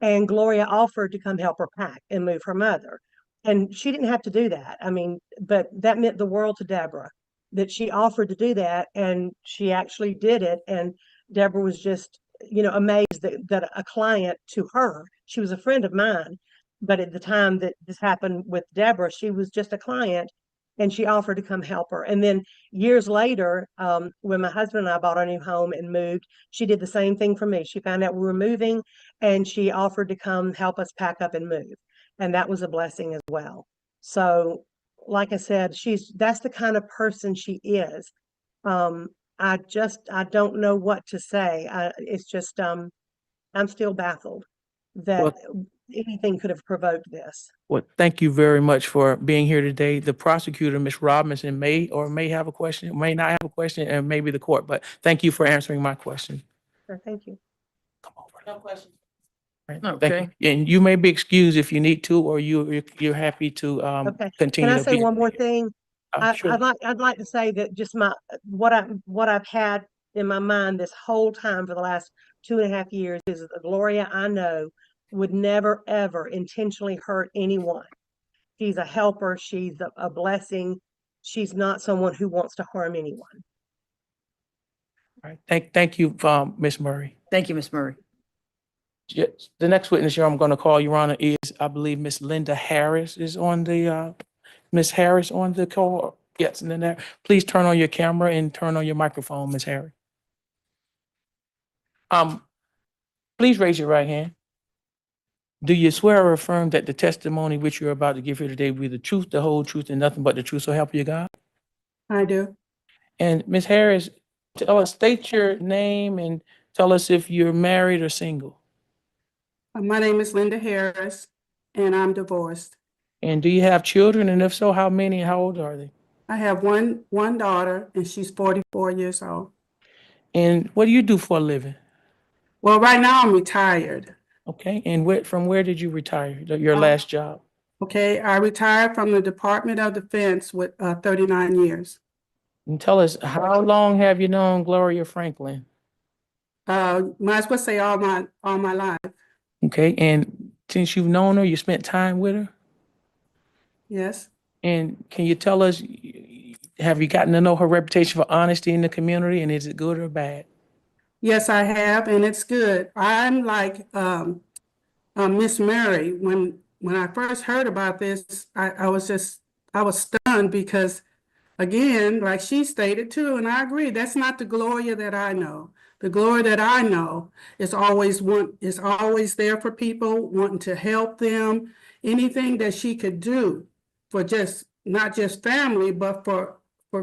And Gloria offered to come help her pack and move her mother. And she didn't have to do that. I mean, but that meant the world to Deborah, that she offered to do that, and she actually did it. And Deborah was just, amazed that a client to her, she was a friend of mine, but at the time that this happened with Deborah, she was just a client, and she offered to come help her. And then years later, when my husband and I bought our new home and moved, she did the same thing for me. She found out we were moving, and she offered to come help us pack up and move. And that was a blessing as well. So, like I said, that's the kind of person she is. I don't know what to say. It's just, I'm still baffled that anything could have provoked this. Well, thank you very much for being here today. The prosecutor, Ms. Robinson, may have a question, may not have a question, and maybe the court, but thank you for answering my question. Sure, thank you. Come over. No questions. Right, thank Okay. you. And you may be excused if you need to, or you're happy to Okay. continue. Can I to say be- one more thing? Sure. I'd like to say that just what I've had in my mind this whole time for the last 2.5 years is the Gloria I know would never, ever intentionally hurt anyone. She's a helper. She's a blessing. She's not someone who wants to harm anyone. All right. Thank you, Ms. Murray. Thank you, Ms. Murray. Yes, the next witness here I'm going to call, Your Honor, is, I believe, Miss Linda Harris is on the, Miss Harris on the call. Yes, and then there, please turn on your camera and turn on your microphone, Miss Harris. Please raise your right hand. Do you swear or affirm that the testimony which you're about to give here today will be the truth, the whole truth, and nothing but the truth, so help you God? I do. And Ms. Harris, tell us, state your name and tell us if you're married or single. My name is Linda Harris, and I'm divorced. And do you have children? And if so, how many and how old are they? I have one daughter, and she's 44 years old. And what do you do for a living? Well, right now I'm retired. Okay, and from where did you retire, your last job? Okay, I retired from the Department of Defense with 39 years. And tell us, how long have you known Gloria Franklin? Might as well say all my life. Okay, and since you've known her, you spent time with her? Yes. And can you tell us, have you gotten to know her reputation for honesty in the community, and is it good or bad? Yes, I have, and it's good. I'm like Miss Mary. When I first heard about this, I was stunned because, again, like she stated too, and I agree, that's not the Gloria that I know. The Gloria that I know is always there for people, wanting to help them. Anything that she could do for not just family, but for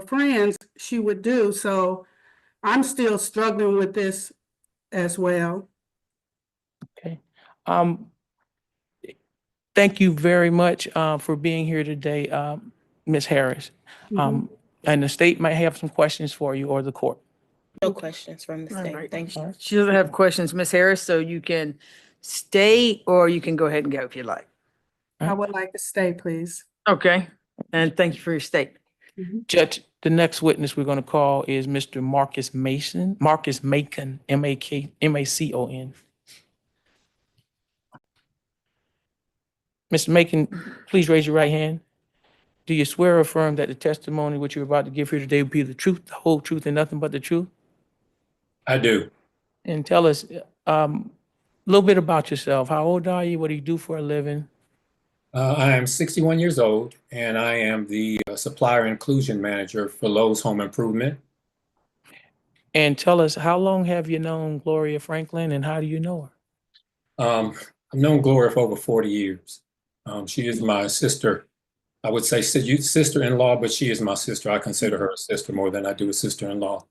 friends, she would do. So I'm still struggling with this as well. Okay. Thank you very much for being here today, Ms. Harris. And the state might have some questions for you or the court. No questions from the All state. right. Thank you. She doesn't have questions, Ms. Harris, so you can stay or you can go ahead and go if you like. I would like to stay, please. Okay, and thank you for your statement. Judge, the next witness we're going to call is Mr. Marcus Macon, M-A-C-O-N. Mr. Macon, please raise your right hand. Do you swear or affirm that the testimony which you're about to give here today will be the truth, the whole truth, and nothing but the truth? I do. And tell us a little bit about yourself. How old are you? What do you do for a living? I am 61 years old, and I am the supplier inclusion manager for Lowe's Home Improvement. And tell us, how long have you known Gloria Franklin, and how do you know her? I've known Gloria for over 40 years. She is my sister. I would say sister-in-law, but she is my sister. I consider her a sister more than I do a sister-in-law.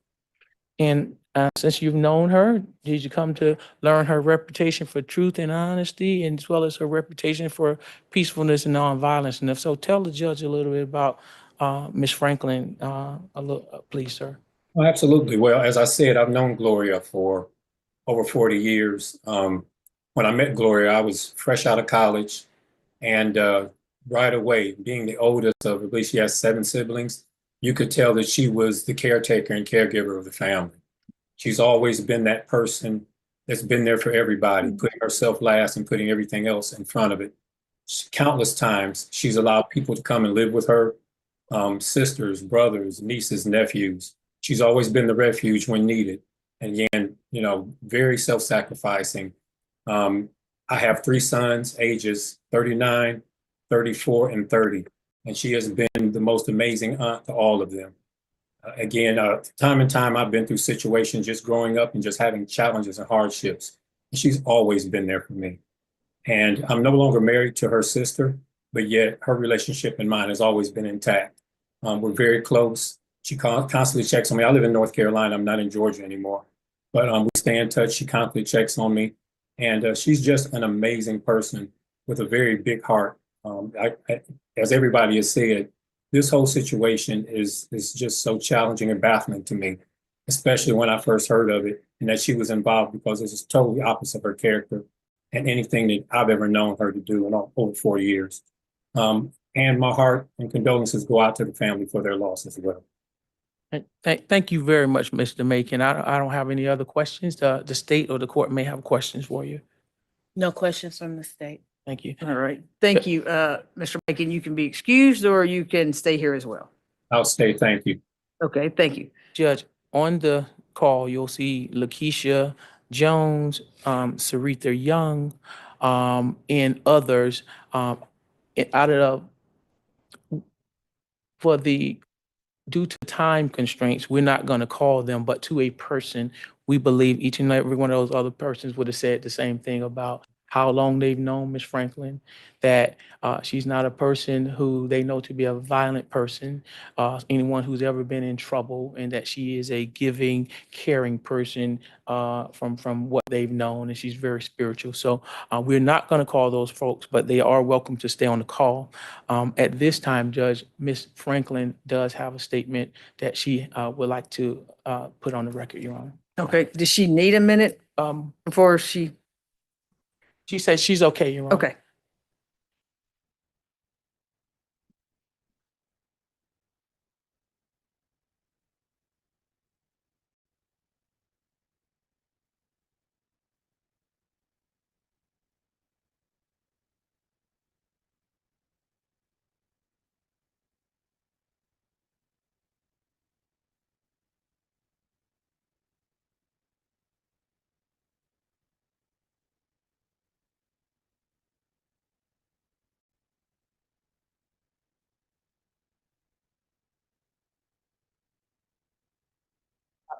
And since you've known her, did you come to learn her reputation for truth and honesty, and as well as her reputation for peacefulness and nonviolence? And if so, tell the judge a little bit about Ms. Franklin, please, sir. Well, absolutely. Well, as I said, I've known Gloria for over 40 years. When I met Gloria, I was fresh out of college, and right away, being the oldest of, I believe she has 7 siblings, you could tell that she was the caretaker and caregiver of the family. She's always been that person that's been there for everybody, putting herself last and putting everything else in front of it. Countless times, she's allowed people to come and live with her, sisters, brothers, nieces, nephews. She's always been the refuge when needed. And again, very self-sacrificing. I have 3 sons, ages 39, 34, and 30. And she has been the most amazing aunt to all of them. Again, time and time, I've been through situations just growing up and just having challenges and hardships. And she's always been there for me. And I'm no longer married to her sister, but yet her relationship and mine has always been intact. We're very close. She constantly checks on me. I live in North Carolina. I'm not in Georgia anymore. But we stay in touch. She constantly checks on me. And she's just an amazing person with a very big heart. As everybody has said, this whole situation is just so challenging and baffling to me, especially when I first heard of it and that she was involved, because it's just totally opposite of her character and anything that I've ever known her to do in over 40 years. And my heart and condolences go out to the family for their loss as well. Thank you very much, Mr. Macon. I don't have any other questions. The state or the court may have questions for you. No questions from the state. Thank you. All right. Thank you, Mr. Macon. You can be excused or you can stay here as well. I'll stay, thank you. Okay, thank you. Judge, on the call, you'll see Lakeisha Jones, Sarita Young, and others, out of due to time constraints, we're not going to call them, but to a person, we believe each and every one of those other persons would have said the same thing about how long they've known Ms. Franklin, that she's not a person who they know to be a violent person, anyone who's ever been in trouble, and that she is a giving, caring person from what they've known, and she's very spiritual. So we're not going to call those folks, but they are welcome to stay on the call. At this time, Judge, Ms. Franklin does have a statement that she would like to put on the record, Your Honor. Okay, does she need a minute before she? She says she's okay, Your Honor. Okay.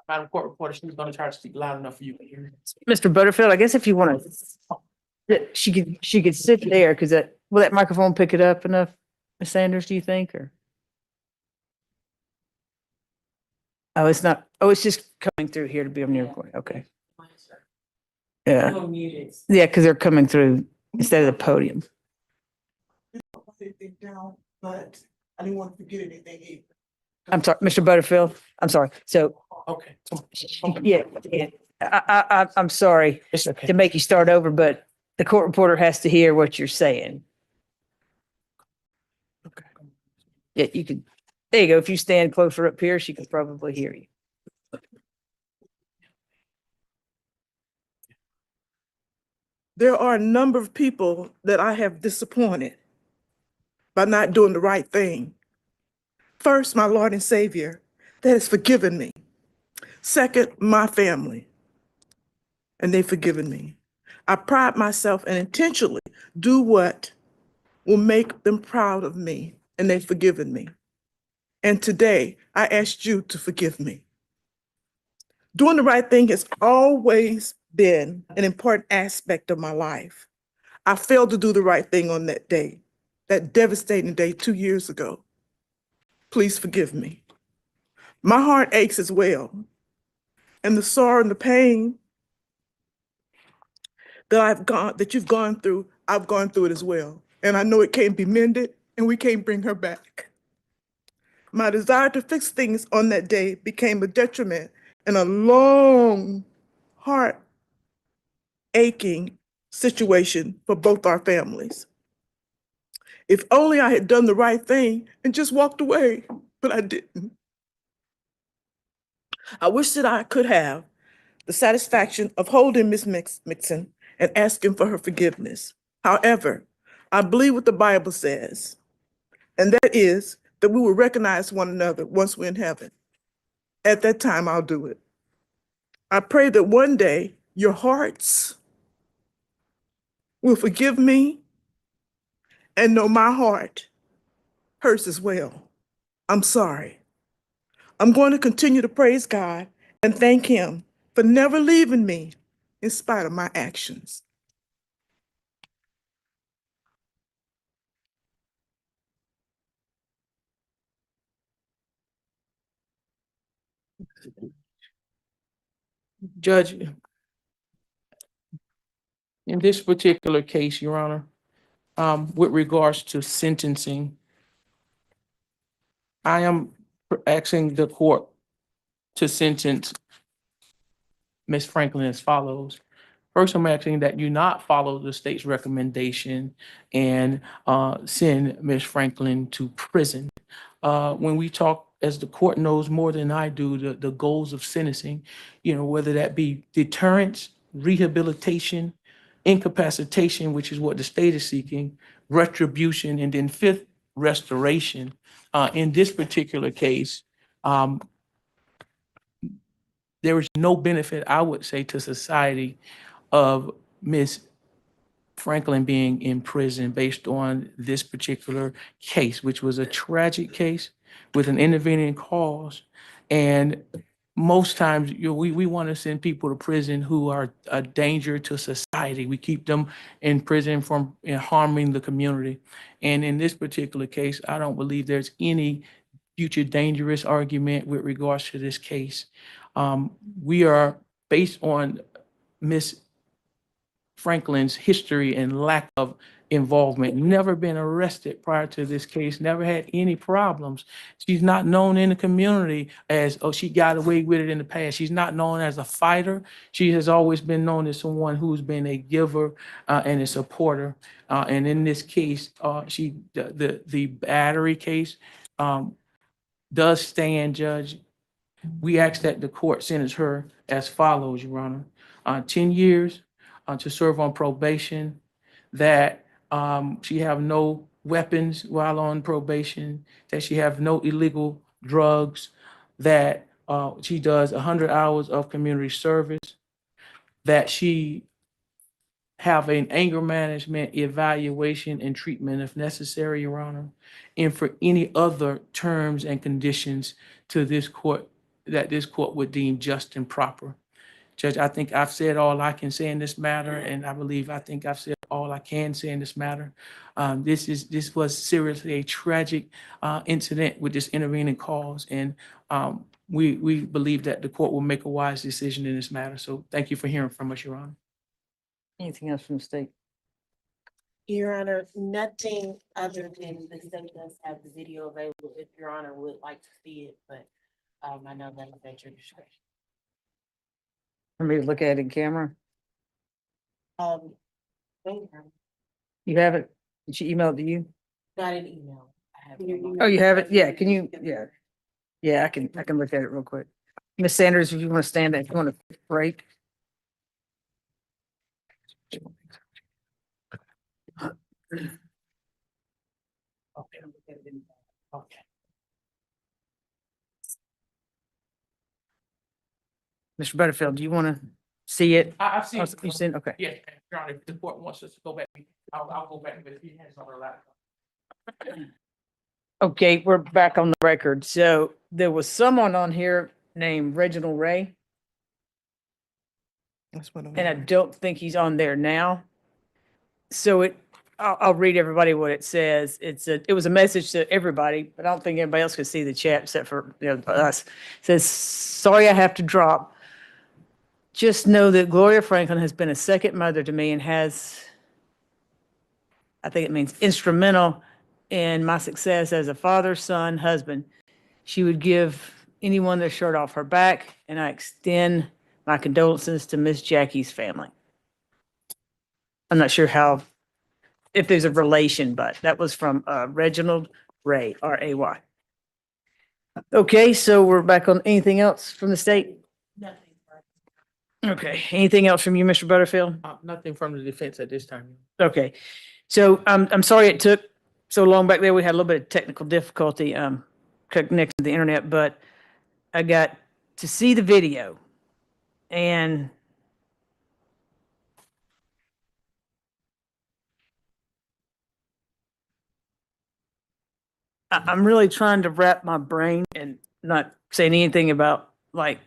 Madam Court Reporter, she's going to try to speak loud enough for you to hear. Mr. Butterfield, I guess if you want to, she could sit there because will that microphone pick it up enough, Ms. Sanders, do you think, or? Oh, it's not, oh, it's just coming through here to be on the recording, okay. Yeah, yeah, because they're coming through instead of the podium. Down, but I didn't want to forget anything either. I'm sorry, Mr. Butterfield, I'm sorry, so, Okay. yeah, I'm sorry It's okay. to make you start over, but the court reporter has to hear what you're saying. Okay. Yeah, you could, there you go, if you stand closer up here, she could probably hear you. There are a number of people that I have disappointed by not doing the right thing. First, my Lord and Savior that has forgiven me. Second, my family, and they've forgiven me. I pride myself and intentionally do what will make them proud of me, and they've forgiven me. And today, I asked you to forgive me. Doing the right thing has always been an important aspect of my life. I failed to do the right thing on that day, that devastating day 2 years ago. Please forgive me. My heart aches as well. And the sorrow and the pain that you've gone through, I've gone through it as well. And I know it can't be mended and we can't bring her back. My desire to fix things on that day became a detriment and a long, heart aching situation for both our families. If only I had done the right thing and just walked away, but I didn't. I wish that I could have the satisfaction of holding Ms. Mixon and asking for her forgiveness. However, I believe what the Bible says, and that is that we will recognize one another once we're in heaven. At that time, I'll do it. I pray that one day your hearts will forgive me and know my heart hurts as well. I'm sorry. I'm going to continue to praise God and thank Him for never leaving me in spite of my actions. Judge, in this particular case, Your Honor, with regards to sentencing, I am asking the court to sentence Ms. Franklin as follows. First, I'm asking that you not follow the state's recommendation and send Ms. Franklin to prison. When we talk as the court knows more than I do, the goals of sentencing, whether that be deterrence, rehabilitation, incapacitation, which is what the state is seeking, retribution, and then fifth, restoration. In this particular case, there is no benefit, I would say, to society of Ms. Franklin being in prison based on this particular case, which was a tragic case with an intervening cause. And most times, we want to send people to prison who are a danger to society. We keep them in prison from harming the community. And in this particular case, I don't believe there's any future dangerous argument with regards to this case. We are based on Ms. Franklin's history and lack of involvement, never been arrested prior to this case, never had any problems. She's not known in the community as, oh, she got away with it in the past. She's not known as a fighter. She has always been known as someone who's been a giver and a supporter. And in this case, the battery case does stand, Judge. We ask that the court sentence her as follows, Your Honor. 10 years to serve on probation, that she have no weapons while on probation, that she have no illegal drugs, that she does 100 hours of community service, that she have an anger management evaluation and treatment if necessary, Your Honor, and for any other terms and conditions to this court that this court would deem just and proper. Judge, I think I've said all I can say in this matter, and I think I've said all I can say in this matter. This was seriously a tragic incident with this intervening cause, and we believe that the court will make a wise decision in this matter. So thank you for hearing from us, Your Honor. Anything else from the state? Your Honor, nothing other than the state does have the video available if Your Honor would like to see it, but I know that is at your discretion. For me to look at it in camera? Wait, Your Honor, You have it? Did she email it to you? got an email. I have it. Oh, you have it? Yeah, can you, yeah. Yeah, I can look at it real quick. Ms. Sanders, if you want to stand, if you want to break. Okay. Mr. Butterfield, do you want to see it? I've seen. Oh, you seen, okay. Yeah, Your Honor, if the court wants us to go back, I'll go back, but if he has on her laptop. Okay, we're back on the record. So there was someone on here named Reginald Ray, That's what I'm. and I don't think he's on there now. So I'll read everybody what it says. It was a message to everybody, but I don't think anybody else could see the chat except for us. It says, sorry I have to drop. Just know that Gloria Franklin has been a second mother to me and has, I think it means instrumental in my success as a father, son, husband. She would give anyone their shirt off her back, and I extend my condolences to Miss Jackie's family. I'm not sure if there's a relation, but that was from Reginald Ray, R-A-Y. Okay, so we're back on anything else from the state? Nothing. Okay, anything else from you, Mr. Butterfield? Nothing from the defense at this time. Okay, so I'm sorry it took so long back there. We had a little bit of technical difficulty connecting to the internet, but I got to see the video, and I'm really trying to wrap my brain and not saying anything about like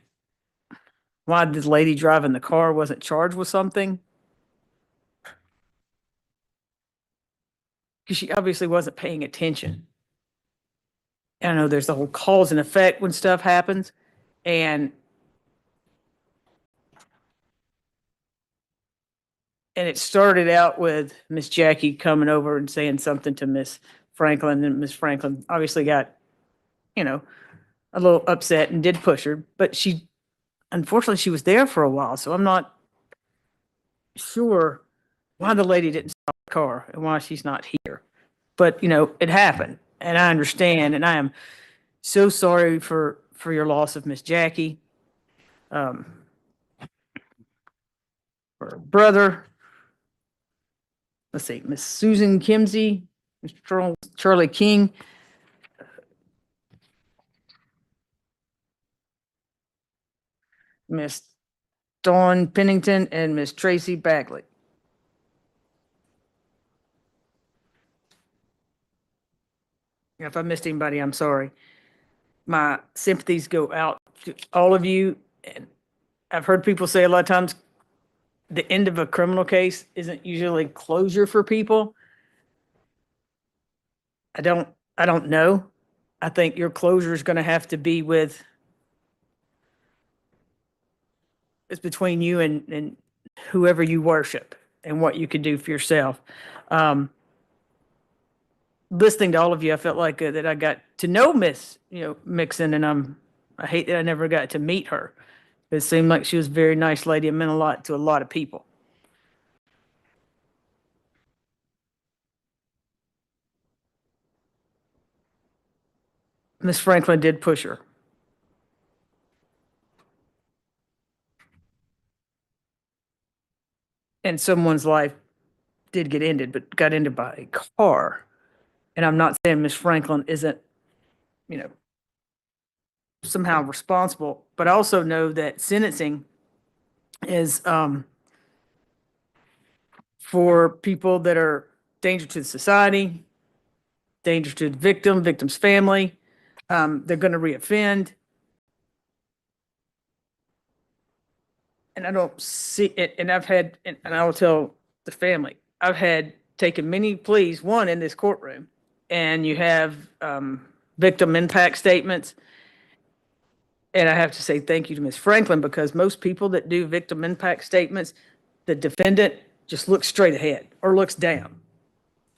why this lady driving the car wasn't charged with something. Because she obviously wasn't paying attention. I know there's the whole cause and effect when stuff happens. And it started out with Miss Jackie coming over and saying something to Miss Franklin, and Miss Franklin obviously got, a little upset and did push her, but unfortunately she was there for a while. So I'm not sure why the lady didn't stop the car and why she's not here. But, it happened, and I understand, and I am So sorry for your loss of Miss Jackie. For her brother. Let's see, Miss Susan Kimsey, Mr. Charlie King. Miss Dawn Pennington and Miss Tracy Bagley. If I missed anybody, I'm sorry. My sympathies go out to all of you. And I've heard people say a lot of times the end of a criminal case isn't usually closure for people. I don't know. I think your closure is going to have to be with, it's between you and whoever you worship and what you can do for yourself. Listening to all of you, I felt like that I got to know Miss, Mixon, and I hate that I never got to meet her. It seemed like she was a very nice lady and meant a lot to a lot of people. Miss Franklin did push her. And someone's life did get ended, but got ended by a car. And I'm not saying Miss Franklin isn't, somehow responsible, but I also know that sentencing is for people that are danger to society, danger to the victim's family. They're going to reoffend. And I don't see it. And I've had, and I will tell the family, I've had taken many pleas, one in this courtroom, and you have victim impact statements. And I have to say thank you to Ms. Franklin, because most people that do victim impact statements, the defendant just looks straight ahead or looks down.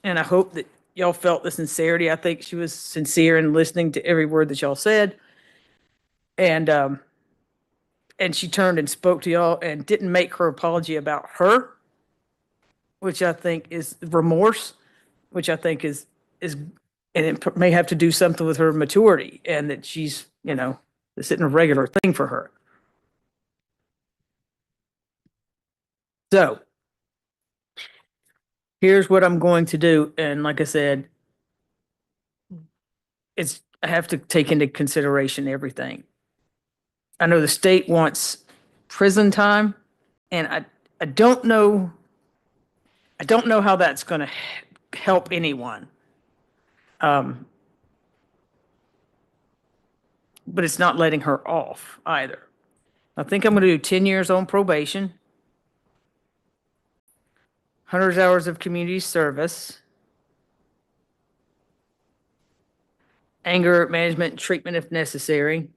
And I hope that y'all felt the sincerity. I think she was sincere in listening to every word that y'all said. And she turned and spoke to y'all and didn't make her apology about her, which I think is remorse, which I think is, and it may have to do something with her maturity, and that she's, this isn't a regular thing for her. So here's what I'm going to do. And like I said, I have to take into consideration everything. I know the state wants prison time, and I don't know how that's going to help anyone. But it's not letting her off either. I think I'm going to do 10 years on probation, 100 hours of community service, anger management and treatment if necessary.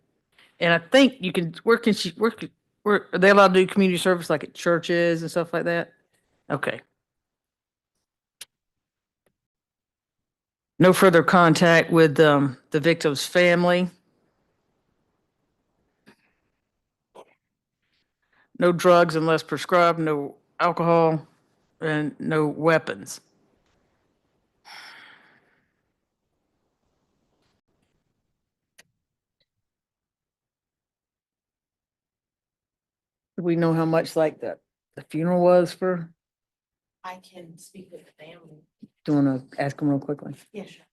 And I think you can, where are they allowed to do community service, like at churches and stuff like that? Okay. No further contact with the victim's family. No drugs unless prescribed, no alcohol, and no weapons. Do we know how much like the funeral was for? I can speak with the family. Do you want to ask them real quickly? Yeah, sure.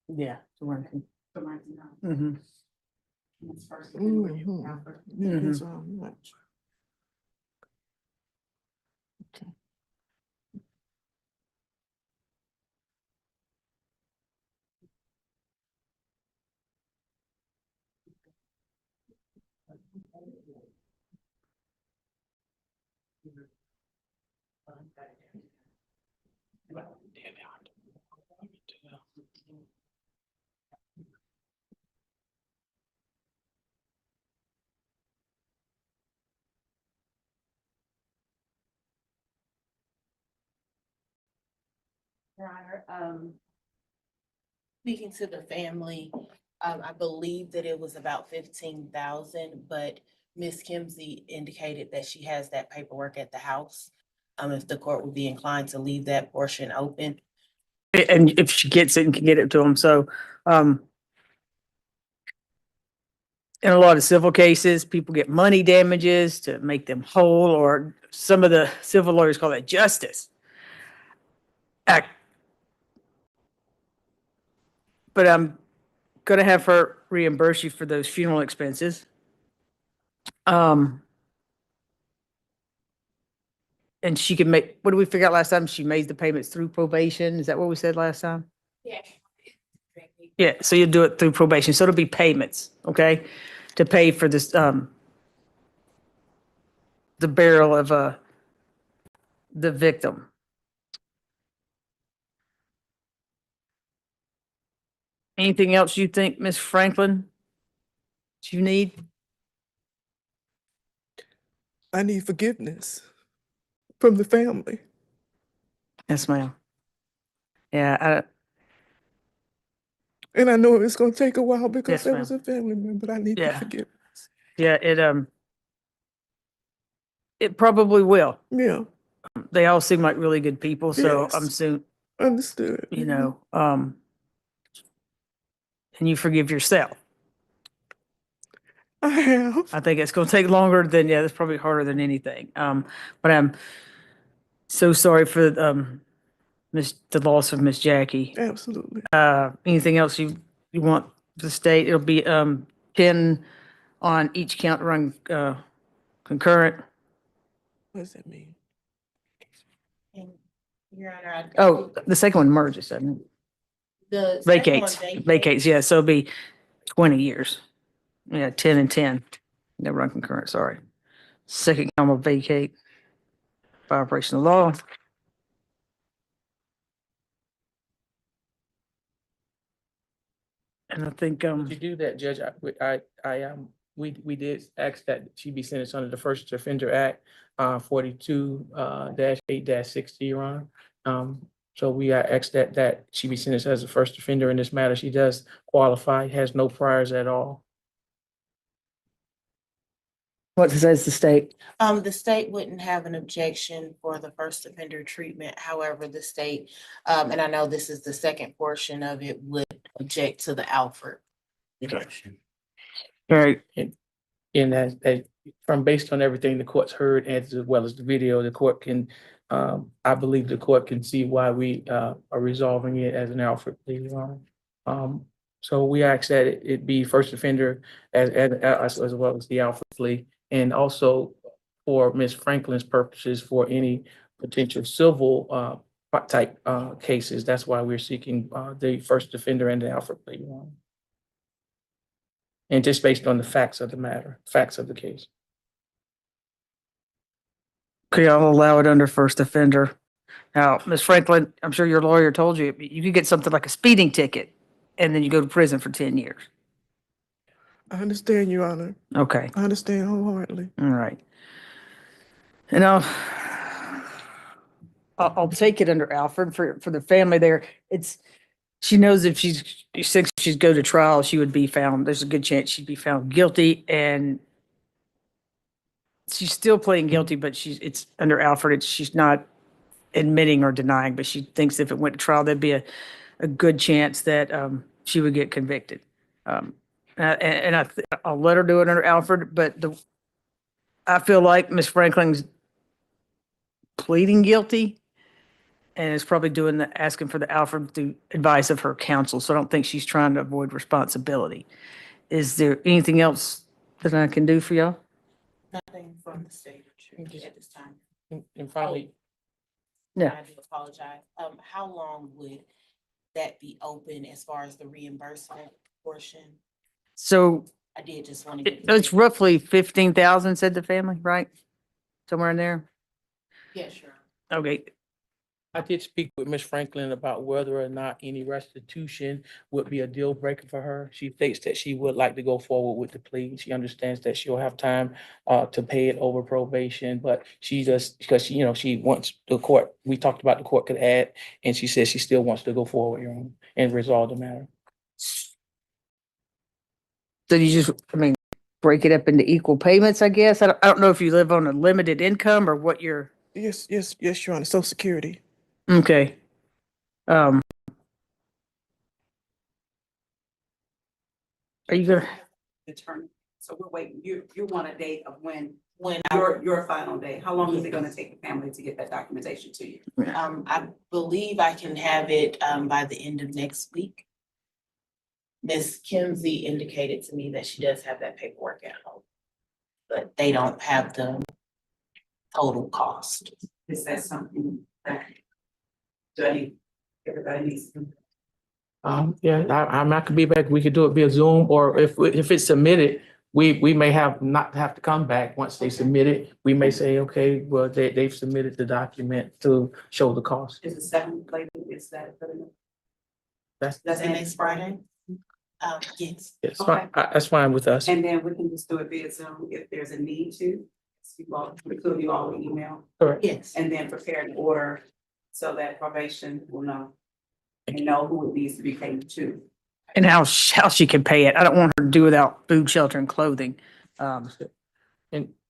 Yeah. Mhm. Mhm. So much. Your Honor, speaking to the family, I believe that it was about 15,000, but Ms. Kimsey indicated that she has that paperwork at the house. if the court would be inclined to leave that portion open. And if she gets it and can get it to them, so, in a lot of civil cases, people get money damages to make them whole, or some of the civil lawyers call that justice. Act. But I'm gonna have her reimburse you for those funeral expenses. And she can make, what did we figure out last time? She made the payments through probation. Is that what we said last time? Yeah. Yeah, so you'll do it through probation. So it'll be payments, okay? To pay for this, the burial of, the victim. Anything else you think, Ms. Franklin, you need? I need forgiveness from the family. Yes, ma'am. Yeah, And I know it's gonna take a while Yes, because there ma'am. was a family member, but I need the Yeah. forgiveness. yeah, it probably will. Yeah, They all seem like really good people, so Yes. I'm soon, understood. you know, and you forgive yourself. I have, I think it's gonna take longer than, yeah, that's probably harder than anything. But I'm so sorry for, the loss of Miss Jackie. absolutely. Anything else you want the state? It'll be, 10 on each count run, concurrent. What does that mean? Your Honor, I. Oh, the second one merges, doesn't it? The second one Vacates, yeah, so it'll be 20 years. Yeah, 10 and 10. They run concurrent, sorry. Second count will vacate by operation of law. And I think, To do that, Judge, we did ask that she be sentenced under the First Offender Act, 42-8-60, Your Honor. So we asked that she be sentenced as a first offender in this matter. She does qualify, has no priors at all. what says the state? The state wouldn't have an objection for the first offender treatment. However, the state, and I know this is the second portion of it, would object to the Alfred. Right, And as from based on everything the court's heard, as well as the video, the court can, I believe the court can see why we are resolving it as an Alfred plea, Your Honor. So we ask that it be first offender as well as the Alfred plea. And also for Ms. Franklin's purposes, for any potential civil type cases, that's why we're seeking the first offender and the Alfred plea, Your Honor. And just based on the facts of the matter, facts of the case. okay, I'll allow it under first offender. Now, Ms. Franklin, I'm sure your lawyer told you, you could get something like a speeding ticket and then you go to prison for 10 years. I understand, Your Honor. Okay, I understand wholeheartedly. all right. And I'll take it under Alfred for the family there. She knows if she's go to trial, she would be found, there's a good chance she'd be found guilty, and she's still pleading guilty, but it's under Alfred, she's not admitting or denying, but she thinks if it went to trial, there'd be a good chance that, she would get convicted. I'll let her do it under Alfred, but I feel like Ms. Franklin's pleading guilty and is probably asking for the Alfred through advice of her counsel. So I don't think she's trying to avoid responsibility. Is there anything else that I can do for y'all? Nothing from the state at this time. And finally, Yeah. I do apologize. How long would that be open as far as the reimbursement portion? So I did just want to get. it's roughly 15,000, said the family, right? Somewhere in there? Yeah, sure. Okay, I did speak with Ms. Franklin about whether or not any restitution would be a deal breaker for her. She states that she would like to go forward with the plea. She understands that she'll have time to pay it over probation, but she just, because she wants the court, we talked about the court could add, and she says she still wants to go forward, Your Honor, and resolve the matter. so you break it up into equal payments, I guess? I don't know if you live on a limited income or what your, Yes, Your Honor, Social Security. Okay. Are you gonna, Attorney. So we're waiting, you want a date of when When your final day, how long is it gonna take the family to get that documentation to you? I believe I can have it, by the end of next week. Ms. Kinsey indicated to me that she does have that paperwork at home, but they don't have the total cost. Is that something that everybody needs to? Yeah, I could be back. We could do it via Zoom, or if it's submitted, we may not have to come back once they submit it. We may say, okay, well, they've submitted the document to show the cost. Is it 7th later, is that good enough? That's The next Friday? Yes. it's fine. That's fine with us. And then we can just do it via Zoom if there's a need to. Include you all with email, Correct. Yes. and then prepare an order so that probation will know. And know who it needs to be paid to. and how she can pay it? I don't want her to do without food, shelter and clothing. And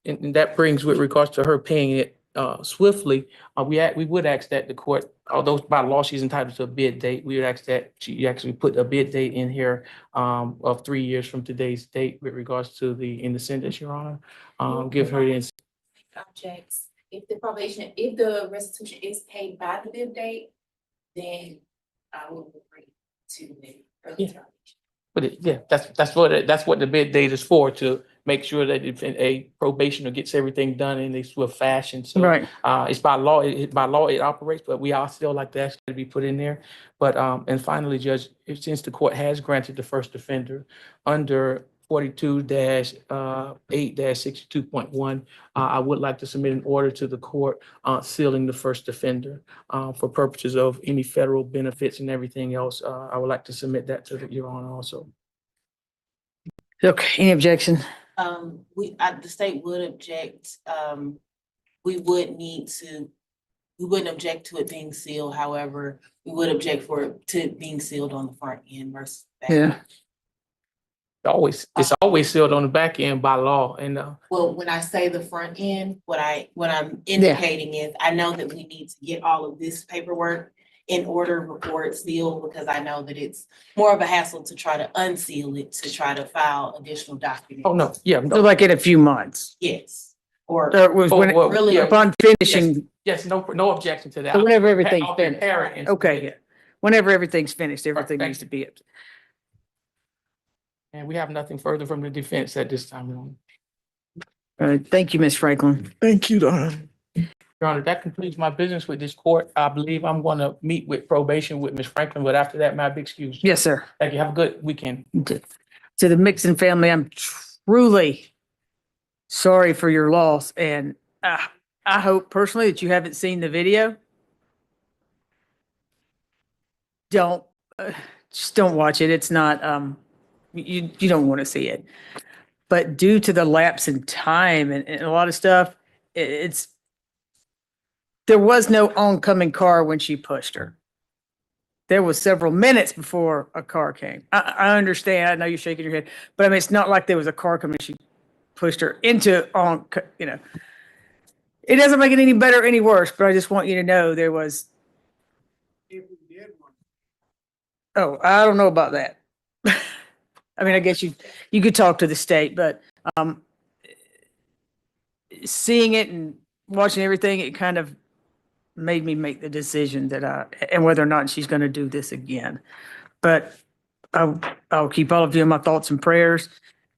that brings with regards to her paying it swiftly, we would ask that the court, although by law she's entitled to a bid date, we would ask that she actually put a bid date in here of 3 years from today's date with regards to in the sentence, Your Honor. Give her the, Objects, if the restitution is paid by the due date, then I will agree to the early Yeah. termination. but that's what the bid date is for, to make sure that if a probationer gets everything done in a swift fashion. So Right. it's by law, by law it operates, but we all still like to ask that to be put in there. But, and finally, Judge, since the court has granted the first offender under 42-8-62.1, I would like to submit an order to the court sealing the first offender for purposes of any federal benefits and everything else. I would like to submit that to Your Honor also. Okay, any objection? The state would object, we wouldn't object to it being sealed, however, we would object for it to being sealed on the front end versus back. Yeah. It's always sealed on the back end by law, and Well, when I say the front end, what I'm indicating is, I know that we need to get all of this paperwork in order before it's sealed, because I know that it's more of a hassle to try to unseal it, to try to file additional documents. oh, no, yeah, So no, like in a few months, Yes, or or was when, well, really- yeah, upon finishing, yes, no objection to that. so whenever everything's I'll finished. prepare it and Okay, submit yeah. it. Whenever everything's finished, everything thank needs to be it. And we have nothing further from the defense at this time, Your Honor. All right, thank you, Ms. Franklin. Thank you, Don. Your Honor, that concludes my business with this court. I believe I'm going to meet with probation with Ms. Franklin, but after that, may I be excused? Yes, sir. Thank you. Have a good weekend. To the Mixon family, I'm truly sorry for your loss, and I hope personally that you haven't seen the video. Just don't watch it. It's not, you don't want to see it. But due to the lapse in time and a lot of stuff, there was no oncoming car when she pushed her. There was several minutes before a car came. I understand. I know you're shaking your head, but I mean, it's not like there was a car coming. She pushed her into it doesn't make it any better or any worse, but I just want you to know there was. Oh, I don't know about that. I mean, I guess you could talk to the state, but seeing it and watching everything, it kind of made me make the decision and whether or not she's going to do this again. But I'll keep all of you in my thoughts and prayers.